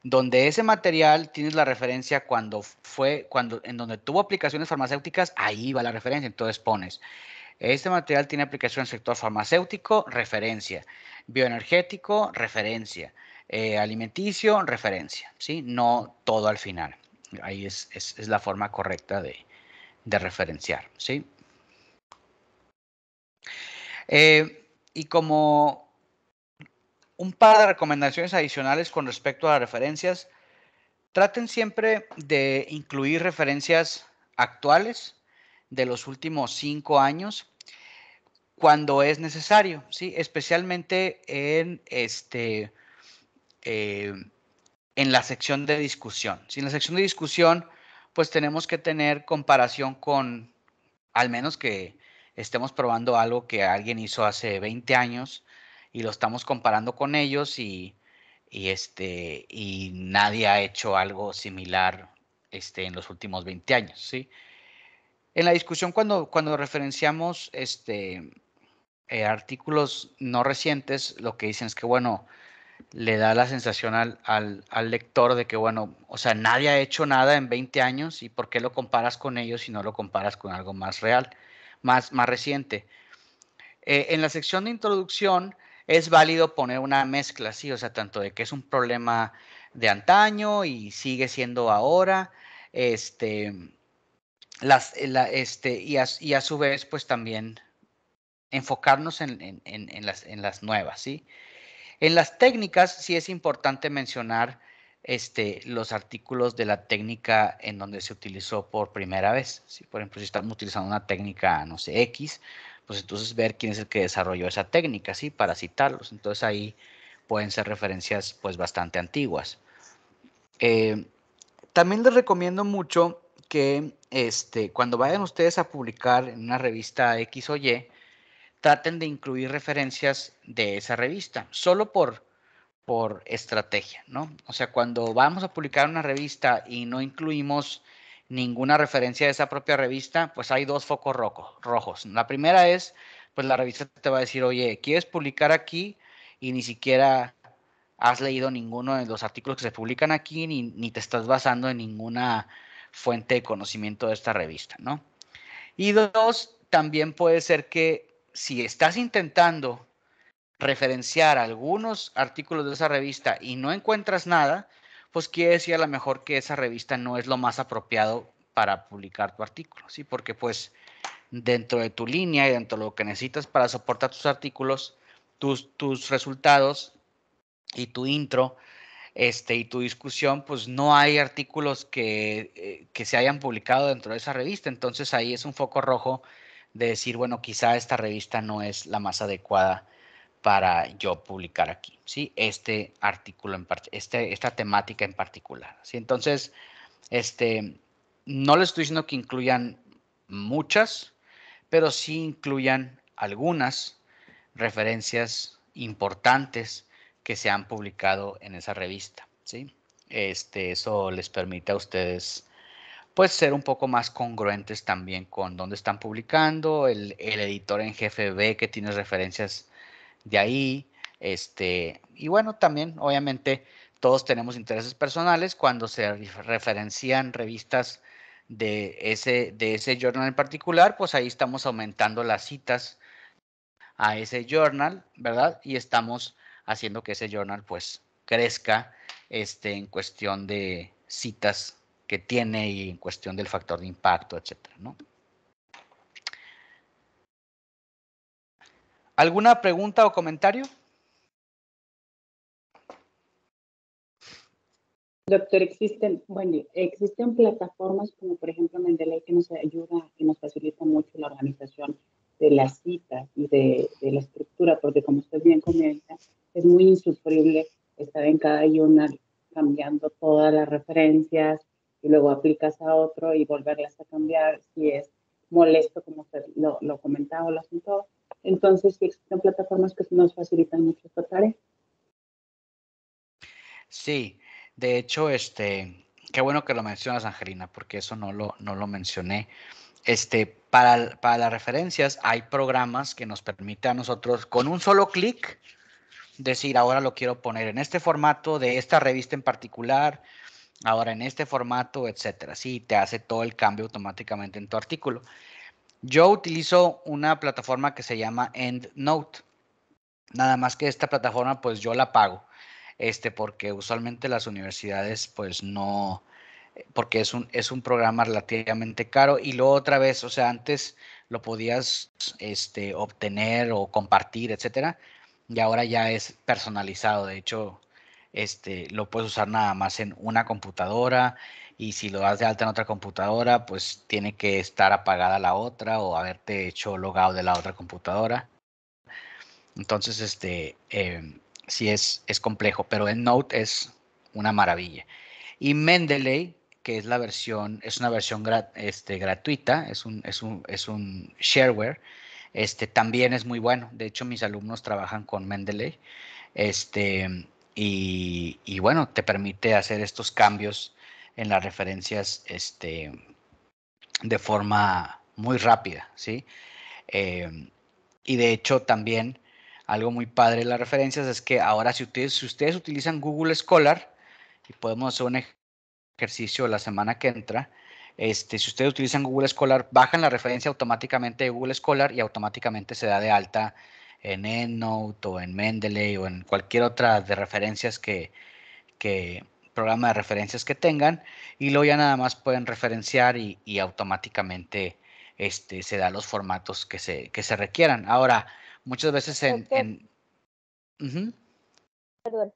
donde ese material tienes la referencia en donde tuvo aplicaciones farmacéuticas, ahí va la referencia. Entonces pones, este material tiene aplicación en el sector farmacéutico, referencia. Bioenergético, referencia. Alimenticio, referencia. ¿Sí? No todo al final. Ahí es la forma correcta de referenciar. ¿Sí? Y como un par de recomendaciones adicionales con respecto a las referencias, traten siempre de incluir referencias actuales de los últimos 5 años cuando es necesario, ¿sí? Especialmente en la sección de discusión. Si en la sección de discusión, pues tenemos que tener comparación con, al menos que estemos probando algo que alguien hizo hace 20 años y lo estamos comparando con ellos y nadie ha hecho algo similar en los últimos 20 años, ¿sí? En la discusión cuando referenciamos artículos no recientes, lo que dicen es que, bueno, le da la sensación al lector de que, bueno, o sea, nadie ha hecho nada en 20 años y ¿por qué lo comparas con ellos si no lo comparas con algo más real, más reciente? En la sección de introducción es válido poner una mezcla, sí, o sea, tanto de que es un problema de antaño y sigue siendo ahora, y a su vez, pues también enfocarnos en las nuevas, ¿sí? En las técnicas sí es importante mencionar los artículos de la técnica en donde se utilizó por primera vez. ¿Sí? Por ejemplo, si estamos utilizando una técnica, no sé, X, pues entonces ver quién es el que desarrolló esa técnica, ¿sí? Para citarlos. Entonces ahí pueden ser referencias pues bastante antiguas. También les recomiendo mucho que cuando vayan ustedes a publicar en una revista X o Y, traten de incluir referencias de esa revista, solo por estrategia, ¿no? O sea, cuando vamos a publicar una revista y no incluimos ninguna referencia de esa propia revista, pues hay dos focos rojos. La primera es, pues la revista te va a decir, oye, ¿quieres publicar aquí? Y ni siquiera has leído ninguno de los artículos que se publican aquí, ni te estás basando en ninguna fuente de conocimiento de esta revista, ¿no? Y dos, también puede ser que si estás intentando referenciar algunos artículos de esa revista y no encuentras nada, pues quiere decir a lo mejor que esa revista no es lo más apropiado para publicar tu artículo, ¿sí? Porque pues dentro de tu línea y dentro de lo que necesitas para soportar tus artículos, tus resultados y tu intro, y tu discusión, pues no hay artículos que se hayan publicado dentro de esa revista. Entonces ahí es un foco rojo de decir, bueno, quizá esta revista no es la más adecuada para yo publicar aquí, ¿sí? Este artículo esta temática en particular, ¿sí? Entonces, no les estoy diciendo que incluyan muchas, pero sí incluyan algunas referencias importantes que se han publicado en esa revista, ¿sí? Eso les permite a ustedes pues ser un poco más congruentes también con dónde están publicando, el editor en jefe ve que tienes referencias de ahí, y bueno, también obviamente todos tenemos intereses personales cuando se referencian revistas de ese journal en particular, pues ahí estamos aumentando las citas a ese journal, ¿verdad? Y estamos haciendo que ese journal pues crezca en cuestión de citas que tiene y en cuestión del factor de impacto, etcétera, ¿no? ¿Alguna pregunta o comentario? Doctor, existen plataformas como por ejemplo Mendeley que nos ayuda, que nos facilita mucho la organización de las citas y de la estructura, porque como usted bien comenta, es muy insufrible estar en cada journal cambiando todas las referencias y luego aplicas a otro y volverlas a cambiar si es molesto, como usted lo comentaba o lo apuntó. Entonces, sí existen plataformas que nos facilitan mucho esta tarea. Sí, de hecho, qué bueno que lo mencionas, Angelina, porque eso no lo mencioné. Para las referencias hay programas que nos permiten a nosotros con un solo clic decir, ahora lo quiero poner en este formato de esta revista en particular, ahora en este formato, etcétera. Sí, te hace todo el cambio automáticamente en tu artículo. Yo utilizo una plataforma que se llama EndNote. Nada más que esta plataforma, pues yo la pago, porque usualmente las universidades, pues no, porque es un programa relativamente caro. Y luego otra vez, o sea, antes lo podías, obtener o compartir, etcétera, y ahora ya es personalizado. De hecho, lo puedes usar nada más en una computadora. Y si lo das de alta en otra computadora, pues tiene que estar apagada la otra o haberte hecho logado de la otra computadora. Entonces, sí es complejo, pero EndNote es una maravilla. Y Mendeley, que es es una versión gratuita, es un shareware, también es muy bueno. De hecho, mis alumnos trabajan con Mendeley, y bueno, te permite hacer estos cambios en las referencias, de forma muy rápida, ¿sí? Y de hecho también algo muy padre de las referencias es que ahora si ustedes utilizan Google Scholar, y podemos hacer un ejercicio la semana que entra, si ustedes utilizan Google Scholar, bajan la referencia automáticamente de Google Scholar y automáticamente se da de alta en EndNote o en Mendeley o en cualquier otra de referencias que programa de referencias que tengan, y luego ya nada más pueden referenciar y automáticamente se da los formatos que se requieran. Ahora, muchas veces Doctor, Ujú, perdón.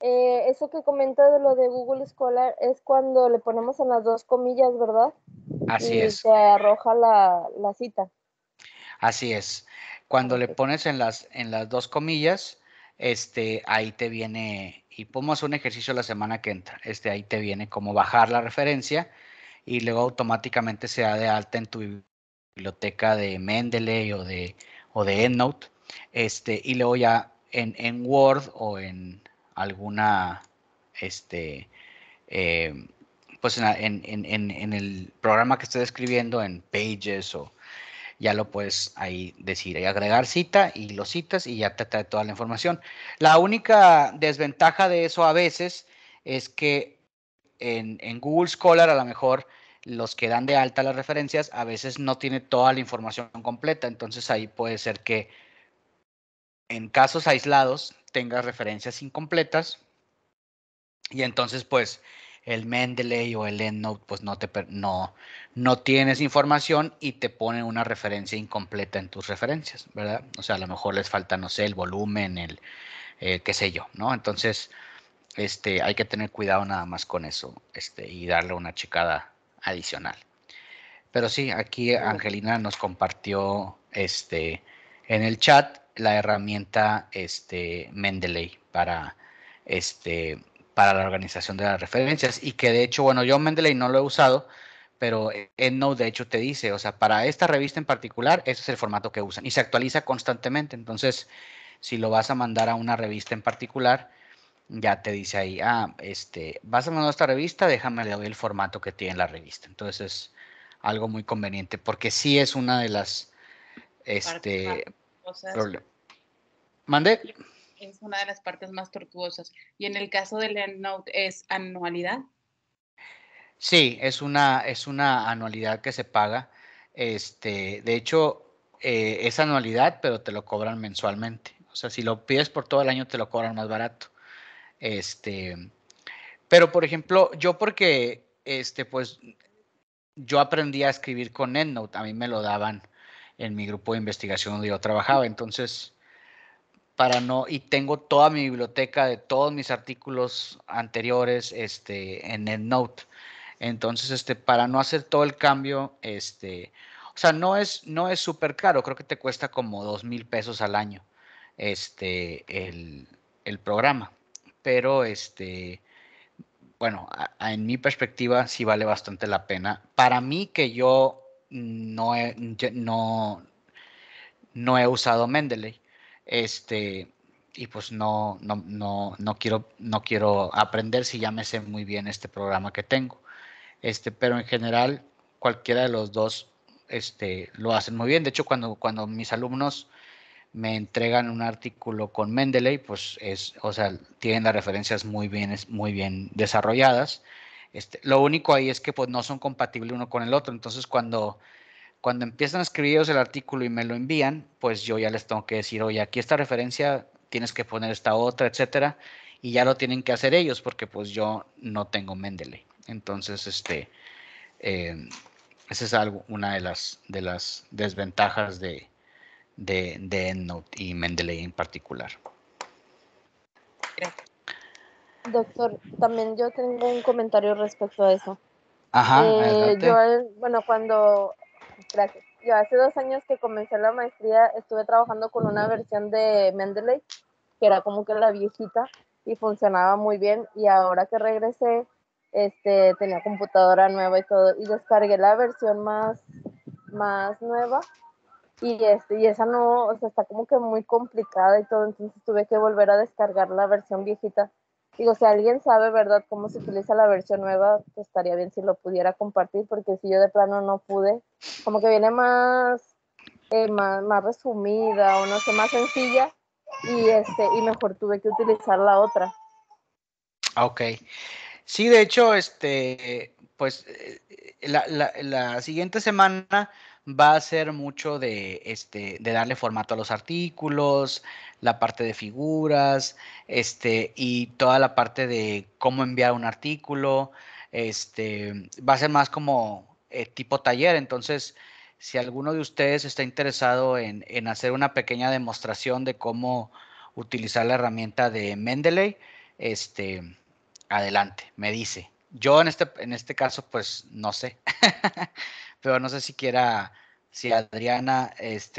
Eso que comenta de lo de Google Scholar es cuando le ponemos en las dos comillas, ¿verdad? así Y es, te arroja la cita. así es. Cuando le Ok. pones en las dos comillas, ahí te viene, y podemos hacer un ejercicio la semana que entra, ahí te viene como bajar la referencia y luego automáticamente se da de alta en tu biblioteca de Mendeley o de EndNote, y luego ya en Word o en alguna, este, eh, pues en el programa que estés escribiendo, en Pages, o ya lo puedes ahí decir, ahí agregar cita y lo citas y ya te trae toda la información. La única desventaja de eso a veces es que en Google Scholar a lo mejor los que dan de alta las referencias a veces no tiene toda la información completa, entonces ahí puede ser que en casos aislados tengas referencias incompletas y entonces pues el Mendeley o el EndNote pues no tienes información y te pone una referencia incompleta en tus referencias, ¿verdad? O sea, a lo mejor les falta, no sé, el volumen, qué sé yo, ¿no? Entonces, hay que tener cuidado nada más con eso, y darle una checada adicional. Pero sí, aquí Angelina nos compartió, en el chat la herramienta, Mendeley este, para la organización de las referencias, y que de hecho, bueno, yo Mendeley no lo he usado, pero EndNote de hecho te dice, o sea, para esta revista en particular, ese es el formato que usan y se actualiza constantemente. Entonces, si lo vas a mandar a una revista en particular, ya te dice ahí, vas a mandar esta revista, déjame le doy el formato que tiene la revista. Entonces es algo muy conveniente, porque sí es una de las, Partes más este, tortuosas. ¿Mande? Es una de las partes más tortuosas. Y en el caso del EndNote, ¿es anualidad? Sí, es una anualidad que se paga. De hecho, es anualidad, pero te lo cobran mensualmente. O sea, si lo pides por todo el año, te lo cobran más barato. Este, pero por ejemplo, yo porque, pues yo aprendí a escribir con EndNote, a mí me lo daban en mi grupo de investigación donde yo trabajaba, entonces y tengo toda mi biblioteca de todos mis artículos anteriores, en EndNote. Entonces, para no hacer todo el cambio, O sea, no es súper caro, creo que te cuesta como 2,000 pesos al año el programa. Pero bueno, en mi perspectiva sí vale bastante la pena. Para mí que yo no he usado Mendeley, y pues no quiero aprender si ya me sé muy bien este programa que tengo. Pero en general, cualquiera de los dos, lo hacen muy bien. De hecho, cuando mis alumnos me entregan un artículo con Mendeley, pues o sea, tienen las referencias muy bien desarrolladas. Lo único ahí es que pues no son compatibles uno con el otro. Entonces, cuando empiezan a escribir ellos el artículo y me lo envían, pues yo ya les tengo que decir, oye, aquí esta referencia, tienes que poner esta otra, etcétera, y ya lo tienen que hacer ellos porque pues yo no tengo Mendeley. Entonces, eh, esa es una de las desventajas de EndNote y Mendeley en particular. Doctor, también yo tengo un comentario respecto a eso. Ajá, adelante. Bueno, gracias. Yo hace 2 años que comencé la maestría, estuve trabajando con una versión de Mendeley, que era como que la viejita, y funcionaba muy bien. Y ahora que regresé, tenía computadora nueva y todo, y descargué la versión más nueva, y esa no, o sea, está como que muy complicada y todo, entonces tuve que volver a descargar la versión viejita. Digo, si alguien sabe, ¿verdad?, cómo se utiliza la versión nueva, pues estaría bien si lo pudiera compartir, porque si yo de plano no pude, como que viene más resumida, o no sé, más sencilla, y mejor tuve que utilizar la otra. Ok. Sí, de hecho, pues la siguiente semana va a ser mucho de darle formato a los artículos, la parte de figuras, y toda la parte de cómo enviar un artículo. Va a ser más como tipo taller. Entonces, si alguno de ustedes está interesado en hacer una pequeña demostración de cómo utilizar la herramienta de Mendeley, adelante, me dice. Yo en este caso, pues no sé, pero no sé si Adriana,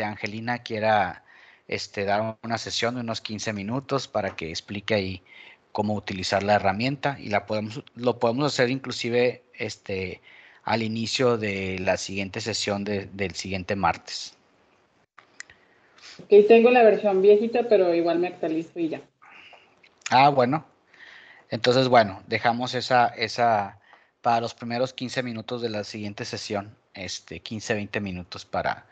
Angelina quiera, dar una sesión de unos 15 minutos para que explique ahí cómo utilizar la herramienta y lo podemos hacer inclusive, al inicio de la siguiente sesión del siguiente martes. Ok, tengo la versión viejita, pero igual me actualizo y ya. Ah, bueno. Entonces, bueno, dejamos esa para los primeros 15 minutos de la siguiente sesión, 15, 20 minutos para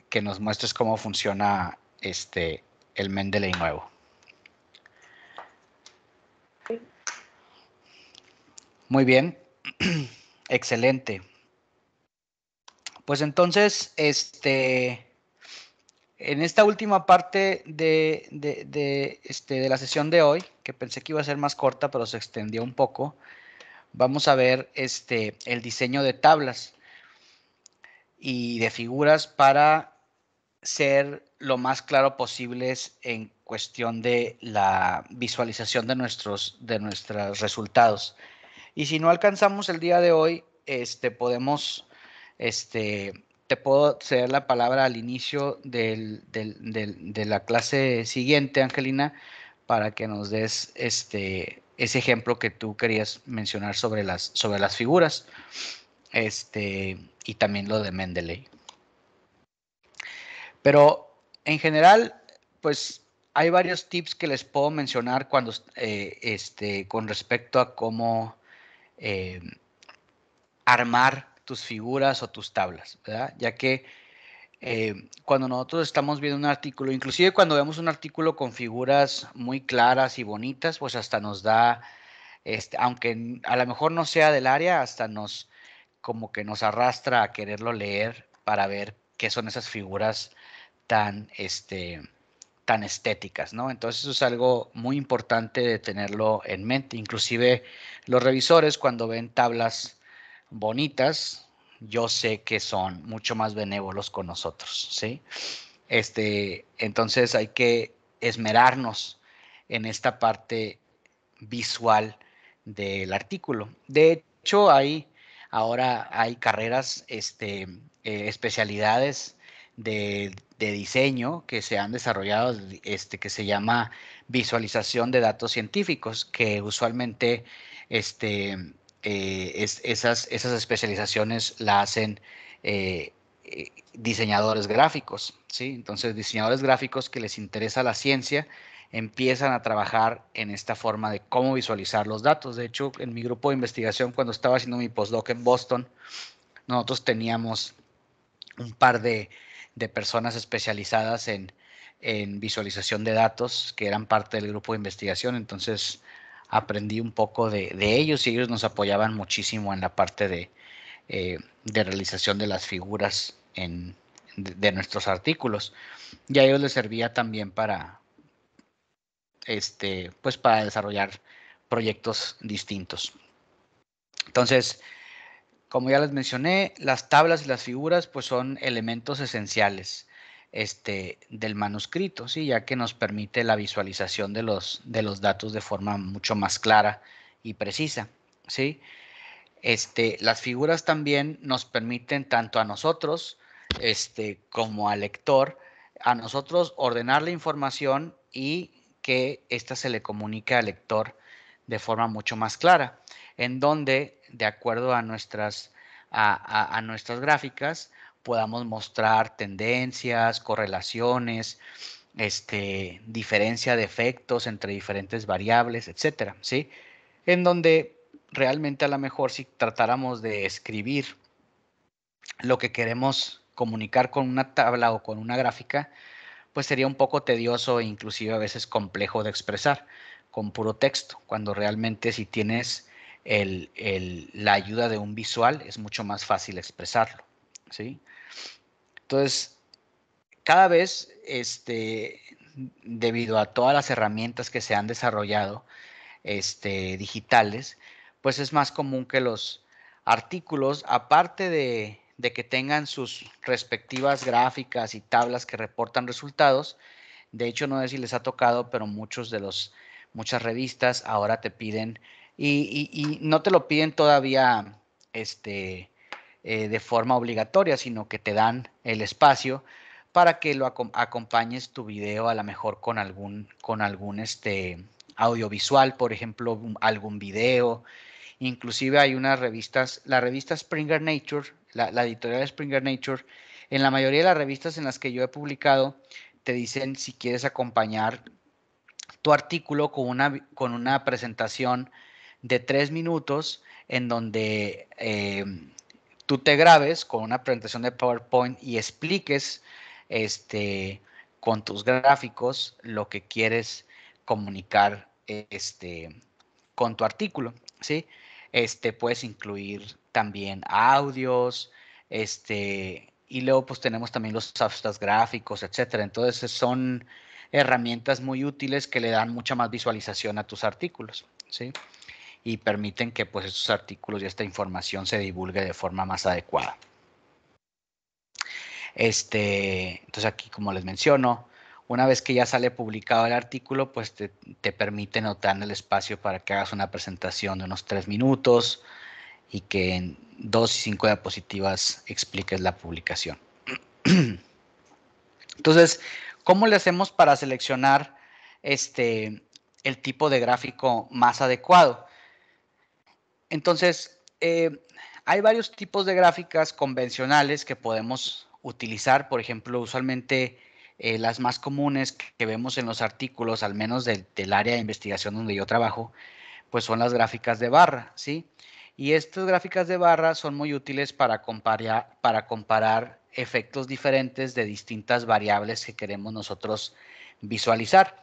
que nos muestres cómo funciona el Mendeley nuevo. Muy bien, excelente. Pues entonces, en esta última parte de la sesión de hoy, que pensé que iba a ser más corta, pero se extendió un poco, vamos a ver el diseño de tablas y de figuras para ser lo más claro posibles en cuestión de la visualización de nuestros resultados. Y si no alcanzamos el día de hoy, te puedo ceder la palabra al inicio de la clase siguiente, Angelina, para que nos des ese ejemplo que tú querías mencionar sobre las figuras, y también lo de Mendeley. Pero en general, pues hay varios tips que les puedo mencionar con respecto a cómo armar tus figuras o tus tablas, ¿verdad? Ya que cuando nosotros estamos viendo un artículo, inclusive cuando vemos un artículo con figuras muy claras y bonitas, pues hasta nos da, aunque a lo mejor no sea del área, hasta como que nos arrastra a quererlo leer para ver qué son esas figuras tan, tan estéticas, ¿no? Entonces eso es algo muy importante de tenerlo en mente. Inclusive los revisores cuando ven tablas bonitas, yo sé que son mucho más benévolos con nosotros, ¿sí? Entonces hay que esmerarnos en esta parte visual del artículo. De hecho, hay ahora hay carreras, especialidades de diseño que se han desarrollado, que se llama visualización de datos científicos, que usualmente esas especializaciones la hacen diseñadores gráficos, ¿sí? Entonces, diseñadores gráficos que les interesa la ciencia empiezan a trabajar en esta forma de cómo visualizar los datos. De hecho, en mi grupo de investigación, cuando estaba haciendo mi postdoc en Boston, nosotros teníamos un par de personas especializadas en visualización de datos que eran parte del grupo de investigación. Entonces, aprendí un poco de ellos y ellos nos apoyaban muchísimo en la parte de realización de las figuras de nuestros artículos. Y a ellos les servía también para, pues para desarrollar proyectos distintos. Entonces, como ya les mencioné, las tablas y las figuras pues son elementos esenciales del manuscrito, ¿sí? Ya que nos permite la visualización de los datos de forma mucho más clara y precisa, ¿sí? Las figuras también nos permiten tanto a nosotros como al lector, a nosotros ordenar la información y que ésta se le comunique al lector de forma mucho más clara, en donde, de acuerdo a nuestras gráficas, podamos mostrar tendencias, correlaciones, diferencia de efectos entre diferentes variables, etcétera, ¿sí? En donde realmente a lo mejor si tratáramos de escribir lo que queremos comunicar con una tabla o con una gráfica, pues sería un poco tedioso e inclusive a veces complejo de expresar con puro texto, cuando realmente si tienes la ayuda de un visual es mucho más fácil expresarlo, ¿sí? Entonces, cada vez, debido a todas las herramientas que se han desarrollado, digitales, pues es más común que los artículos, aparte de que tengan sus respectivas gráficas y tablas que reportan resultados. De hecho, no sé si les ha tocado, pero muchas revistas ahora te piden, y no te lo piden todavía de forma obligatoria, sino que te dan el espacio para que lo acompañes tu video a lo mejor con algún audiovisual, por ejemplo, algún video. Inclusive hay unas revistas, la revista Springer Nature, la editorial Springer Nature, en la mayoría de las revistas en las que yo he publicado, te dicen si quieres acompañar tu artículo con una presentación de 3 minutos en donde tú te grabes con una presentación de PowerPoint y expliques con tus gráficos lo que quieres comunicar con tu artículo, ¿sí? Puedes incluir también audios, y luego pues tenemos también los substats gráficos, etcétera. Entonces son herramientas muy útiles que le dan mucha más visualización a tus artículos, ¿sí? Y permiten que pues estos artículos y esta información se divulgue de forma más adecuada. Entonces aquí, como les menciono, una vez que ya sale publicado el artículo, pues te permiten o te dan el espacio para que hagas una presentación de unos 3 minutos y que en 2 y 5 diapositivas expliques la publicación. Entonces, ¿cómo le hacemos para seleccionar el tipo de gráfico más adecuado? Entonces, hay varios tipos de gráficas convencionales que podemos utilizar. Por ejemplo, usualmente las más comunes que vemos en los artículos, al menos del área de investigación donde yo trabajo, pues son las gráficas de barra, ¿sí? Y estas gráficas de barra son muy útiles para comparar efectos diferentes de distintas variables que queremos nosotros visualizar.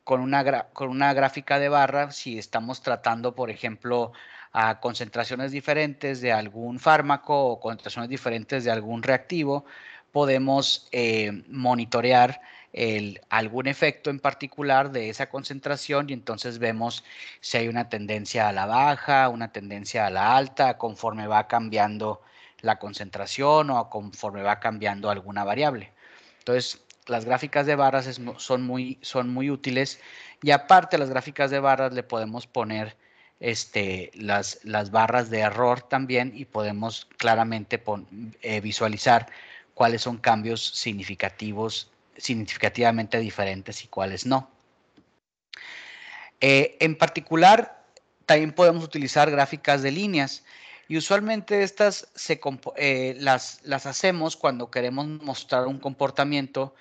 Con una gráfica de barra, si estamos tratando, por ejemplo, a concentraciones diferentes de algún fármaco o concentraciones diferentes de algún reactivo, podemos monitorear algún efecto en particular de esa concentración y entonces vemos si hay una tendencia a la baja, una tendencia a la alta, conforme va cambiando la concentración o conforme va cambiando alguna variable. Entonces, las gráficas de barras son muy útiles y aparte las gráficas de barras le podemos poner las barras de error también y podemos claramente visualizar cuáles son cambios significativamente diferentes y cuáles no. En particular, también podemos utilizar gráficas de líneas y usualmente estas las hacemos cuando queremos mostrar un comportamiento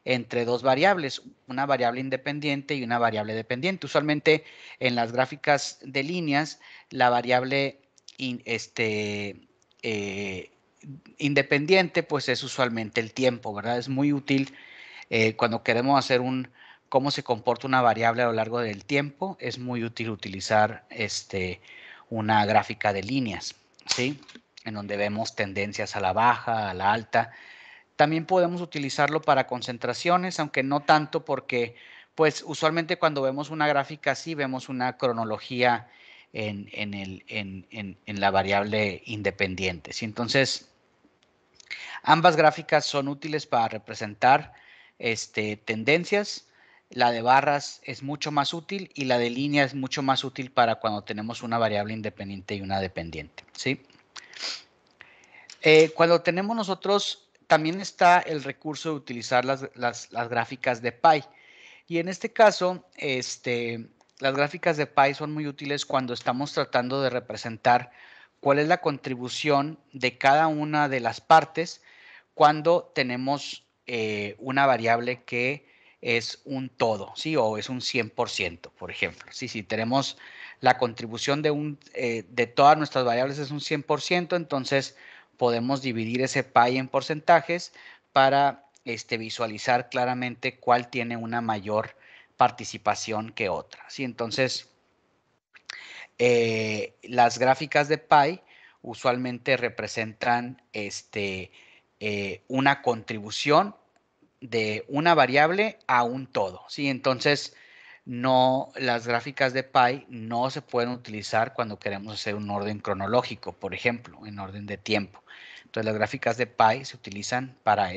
entre dos variables, una variable independiente y una variable dependiente. Usualmente en las gráficas de líneas, la variable independiente pues es usualmente el tiempo, ¿verdad? Es muy útil cuando queremos hacer cómo se comporta una variable a lo largo del tiempo, es muy útil utilizar una gráfica de líneas, ¿sí? En donde vemos tendencias a la baja, a la alta. También podemos utilizarlo para concentraciones, aunque no tanto porque, pues, usualmente cuando vemos una gráfica así, vemos una cronología en la variable independiente, ¿sí? Entonces, ambas gráficas son útiles para representar tendencias. La de barras es mucho más útil y la de línea es mucho más útil para cuando tenemos una variable independiente y una dependiente, ¿sí? Cuando tenemos nosotros, también está el recurso de utilizar las gráficas de pie. Y en este caso, las gráficas de pie son muy útiles cuando estamos tratando de representar cuál es la contribución de cada una de las partes cuando tenemos una variable que es un todo, ¿sí? O es un 100%, por ejemplo. ¿Sí? Si tenemos la contribución de todas nuestras variables es un 100%, entonces podemos dividir ese pie en porcentajes para visualizar claramente cuál tiene una mayor participación que otra, ¿sí? Entonces, las gráficas de pie usualmente representan una contribución de una variable a un todo, ¿sí? Entonces, las gráficas de pie no se pueden utilizar cuando queremos hacer un orden cronológico, por ejemplo, en orden de tiempo. Entonces, las gráficas de pie se utilizan para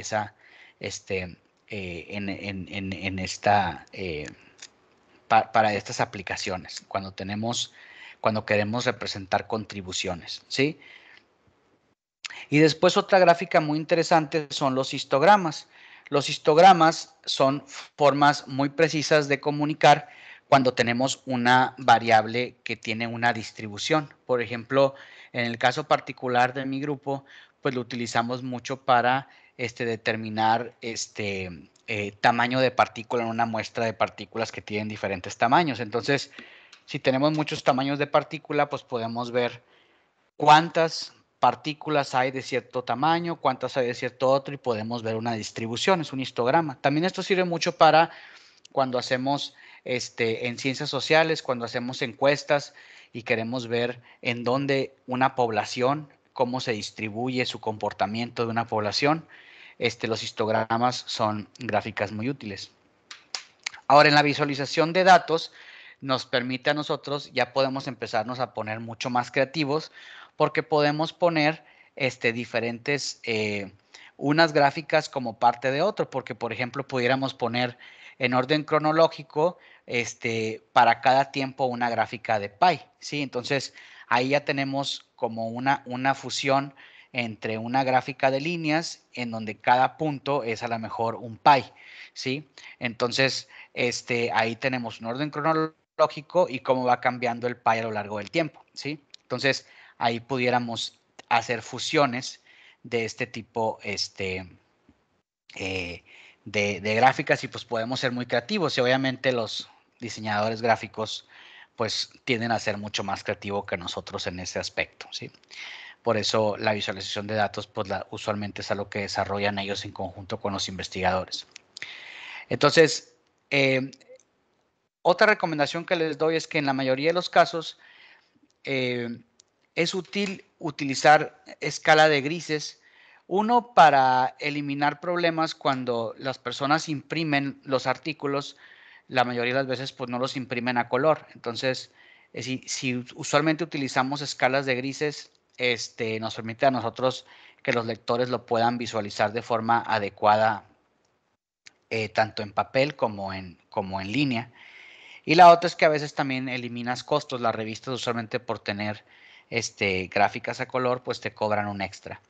para estas aplicaciones, cuando queremos representar contribuciones, ¿sí? Y después otra gráfica muy interesante son los histogramas. Los histogramas son formas muy precisas de comunicar cuando tenemos una variable que tiene una distribución. Por ejemplo, en el caso particular de mi grupo, pues lo utilizamos mucho para determinar tamaño de partícula en una muestra de partículas que tienen diferentes tamaños. Entonces, si tenemos muchos tamaños de partícula, pues podemos ver cuántas partículas hay de cierto tamaño, cuántas hay de cierto otro y podemos ver una distribución, es un histograma. También esto sirve mucho para cuando hacemos en ciencias sociales, cuando hacemos encuestas y queremos ver en dónde una población, cómo se distribuye su comportamiento de una población. Los histogramas son gráficas muy útiles. Ahora, en la visualización de datos, nos permite a nosotros, ya podemos empezarnos a poner mucho más creativos, porque podemos poner diferentes, unas gráficas como parte de otro, porque por ejemplo pudiéramos poner en orden cronológico para cada tiempo una gráfica de pie, ¿sí? Entonces ahí ya tenemos como una fusión entre una gráfica de líneas en donde cada punto es a lo mejor un pie, ¿sí? Entonces ahí tenemos un orden cronológico y cómo va cambiando el pie a lo largo del tiempo, ¿sí? Entonces ahí pudiéramos hacer fusiones de este tipo de gráficas y pues podemos ser muy creativos y obviamente los diseñadores gráficos pues tienden a ser mucho más creativos que nosotros en ese aspecto, ¿sí? Por eso la visualización de datos pues usualmente es algo que desarrollan ellos en conjunto con los investigadores. Entonces, otra recomendación que les doy es que en la mayoría de los casos es útil utilizar escala de grises. Uno, para eliminar problemas cuando las personas imprimen los artículos, la mayoría de las veces pues no los imprimen a color. Entonces, si usualmente utilizamos escalas de grises, nos permite a nosotros que los lectores lo puedan visualizar de forma adecuada, tanto en papel como en línea. Y la otra es que a veces también eliminas costos. Las revistas usualmente por tener gráficas a color, pues te cobran un extra.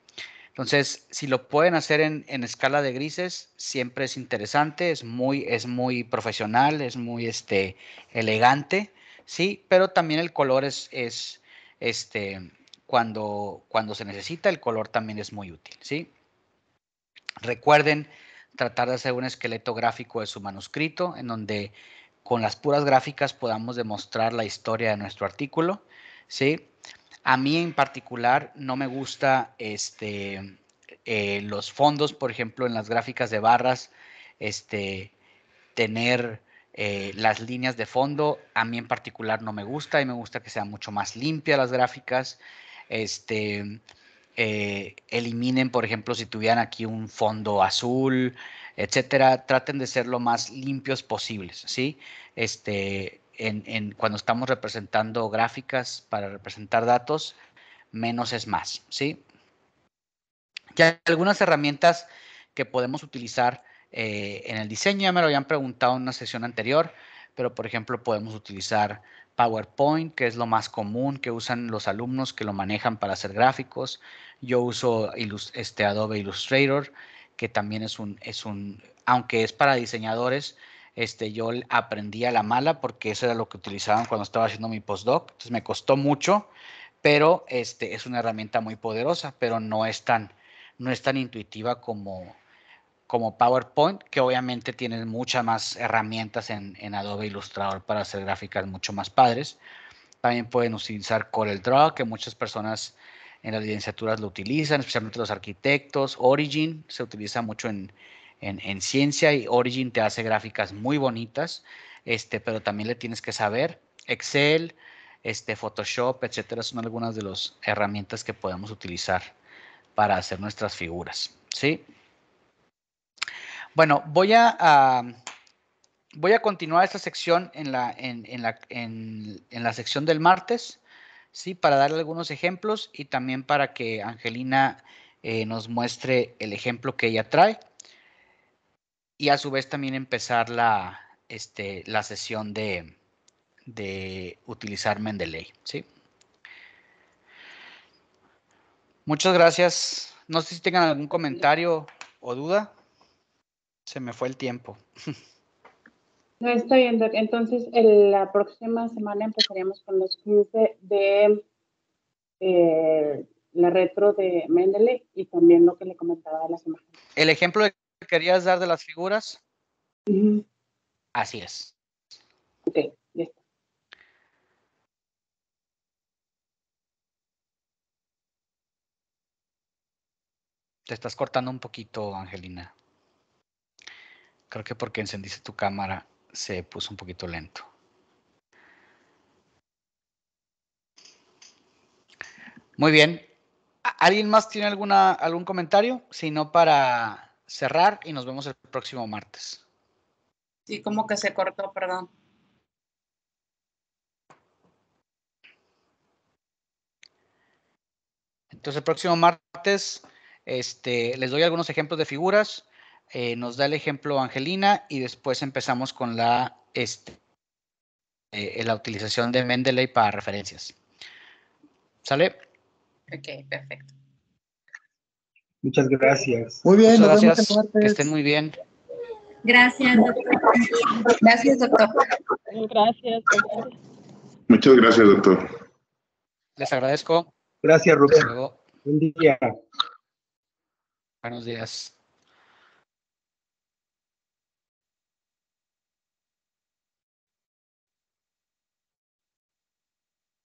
Entonces, si lo pueden hacer en escala de grises, siempre es interesante, es muy profesional, es muy elegante, ¿sí? Pero también el color cuando se necesita, el color también es muy útil, ¿sí? Recuerden tratar de hacer un esqueleto gráfico de su manuscrito, en donde con las puras gráficas podamos demostrar la historia de nuestro artículo, ¿sí? A mí en particular no me gusta los fondos, por ejemplo, en las gráficas de barras, tener las líneas de fondo. A mí en particular no me gusta y me gusta que sean mucho más limpias las gráficas. Eliminen, por ejemplo, si tuvieran aquí un fondo azul, etcétera, traten de ser lo más limpios posibles, ¿sí? Cuando estamos representando gráficas para representar datos, menos es más, ¿sí? Ya hay algunas herramientas que podemos utilizar en el diseño, ya me lo habían preguntado en una sesión anterior, pero por ejemplo podemos utilizar PowerPoint, que es lo más común que usan los alumnos que lo manejan para hacer gráficos. Yo uso Adobe Illustrator, que también aunque es para diseñadores, yo aprendí a la mala porque eso era lo que utilizaban cuando estaba haciendo mi postdoc. Entonces me costó mucho, pero es una herramienta muy poderosa, pero no es tan intuitiva como PowerPoint, que obviamente tiene muchas más herramientas en Adobe Illustrator para hacer gráficas mucho más padres. También pueden utilizar CorelDRAW, que muchas personas en las licenciaturas lo utilizan, especialmente los arquitectos. Origin se utiliza mucho en ciencia y Origin te hace gráficas muy bonitas, pero también le tienes que saber. Excel, Photoshop, etcétera, son algunas de las herramientas que podemos utilizar para hacer nuestras figuras, ¿sí? Bueno, voy a continuar esta sección en la sección del martes, ¿sí? Para darle algunos ejemplos y también para que Angelina nos muestre el ejemplo que ella trae. Y a su vez también empezar la sesión de utilizar Mendeley, ¿sí? Muchas gracias. No sé si tengan algún comentario o duda. Se me fue el tiempo. No, está bien, Doc. Entonces, la próxima semana empezaríamos con los 15 de la retro de Mendeley y también lo que le comentaba de las imágenes. ¿El ejemplo que querías dar de las figuras? Uh-huh. Así es. Ok, ya está. Te estás cortando un poquito, Angelina. Creo que porque encendiste tu cámara se puso un poquito lento. Muy bien. ¿Alguien más tiene algún comentario? Si no, para cerrar y nos vemos el próximo martes. Sí, como que se cortó, perdón. Entonces, el próximo martes les doy algunos ejemplos de figuras. Nos da el ejemplo Angelina y después empezamos con la utilización de Mendeley para referencias. ¿Sale? Ok, perfecto. Muchas gracias. Muy bien, Muchas nos vemos gracias. el martes. Que estén muy bien. Gracias, doctor. Gracias, doctor. Gracias, doctor. Muchas gracias, doctor. Les agradezco. Gracias, Hasta Rubén. luego. Buen día. Buenos días.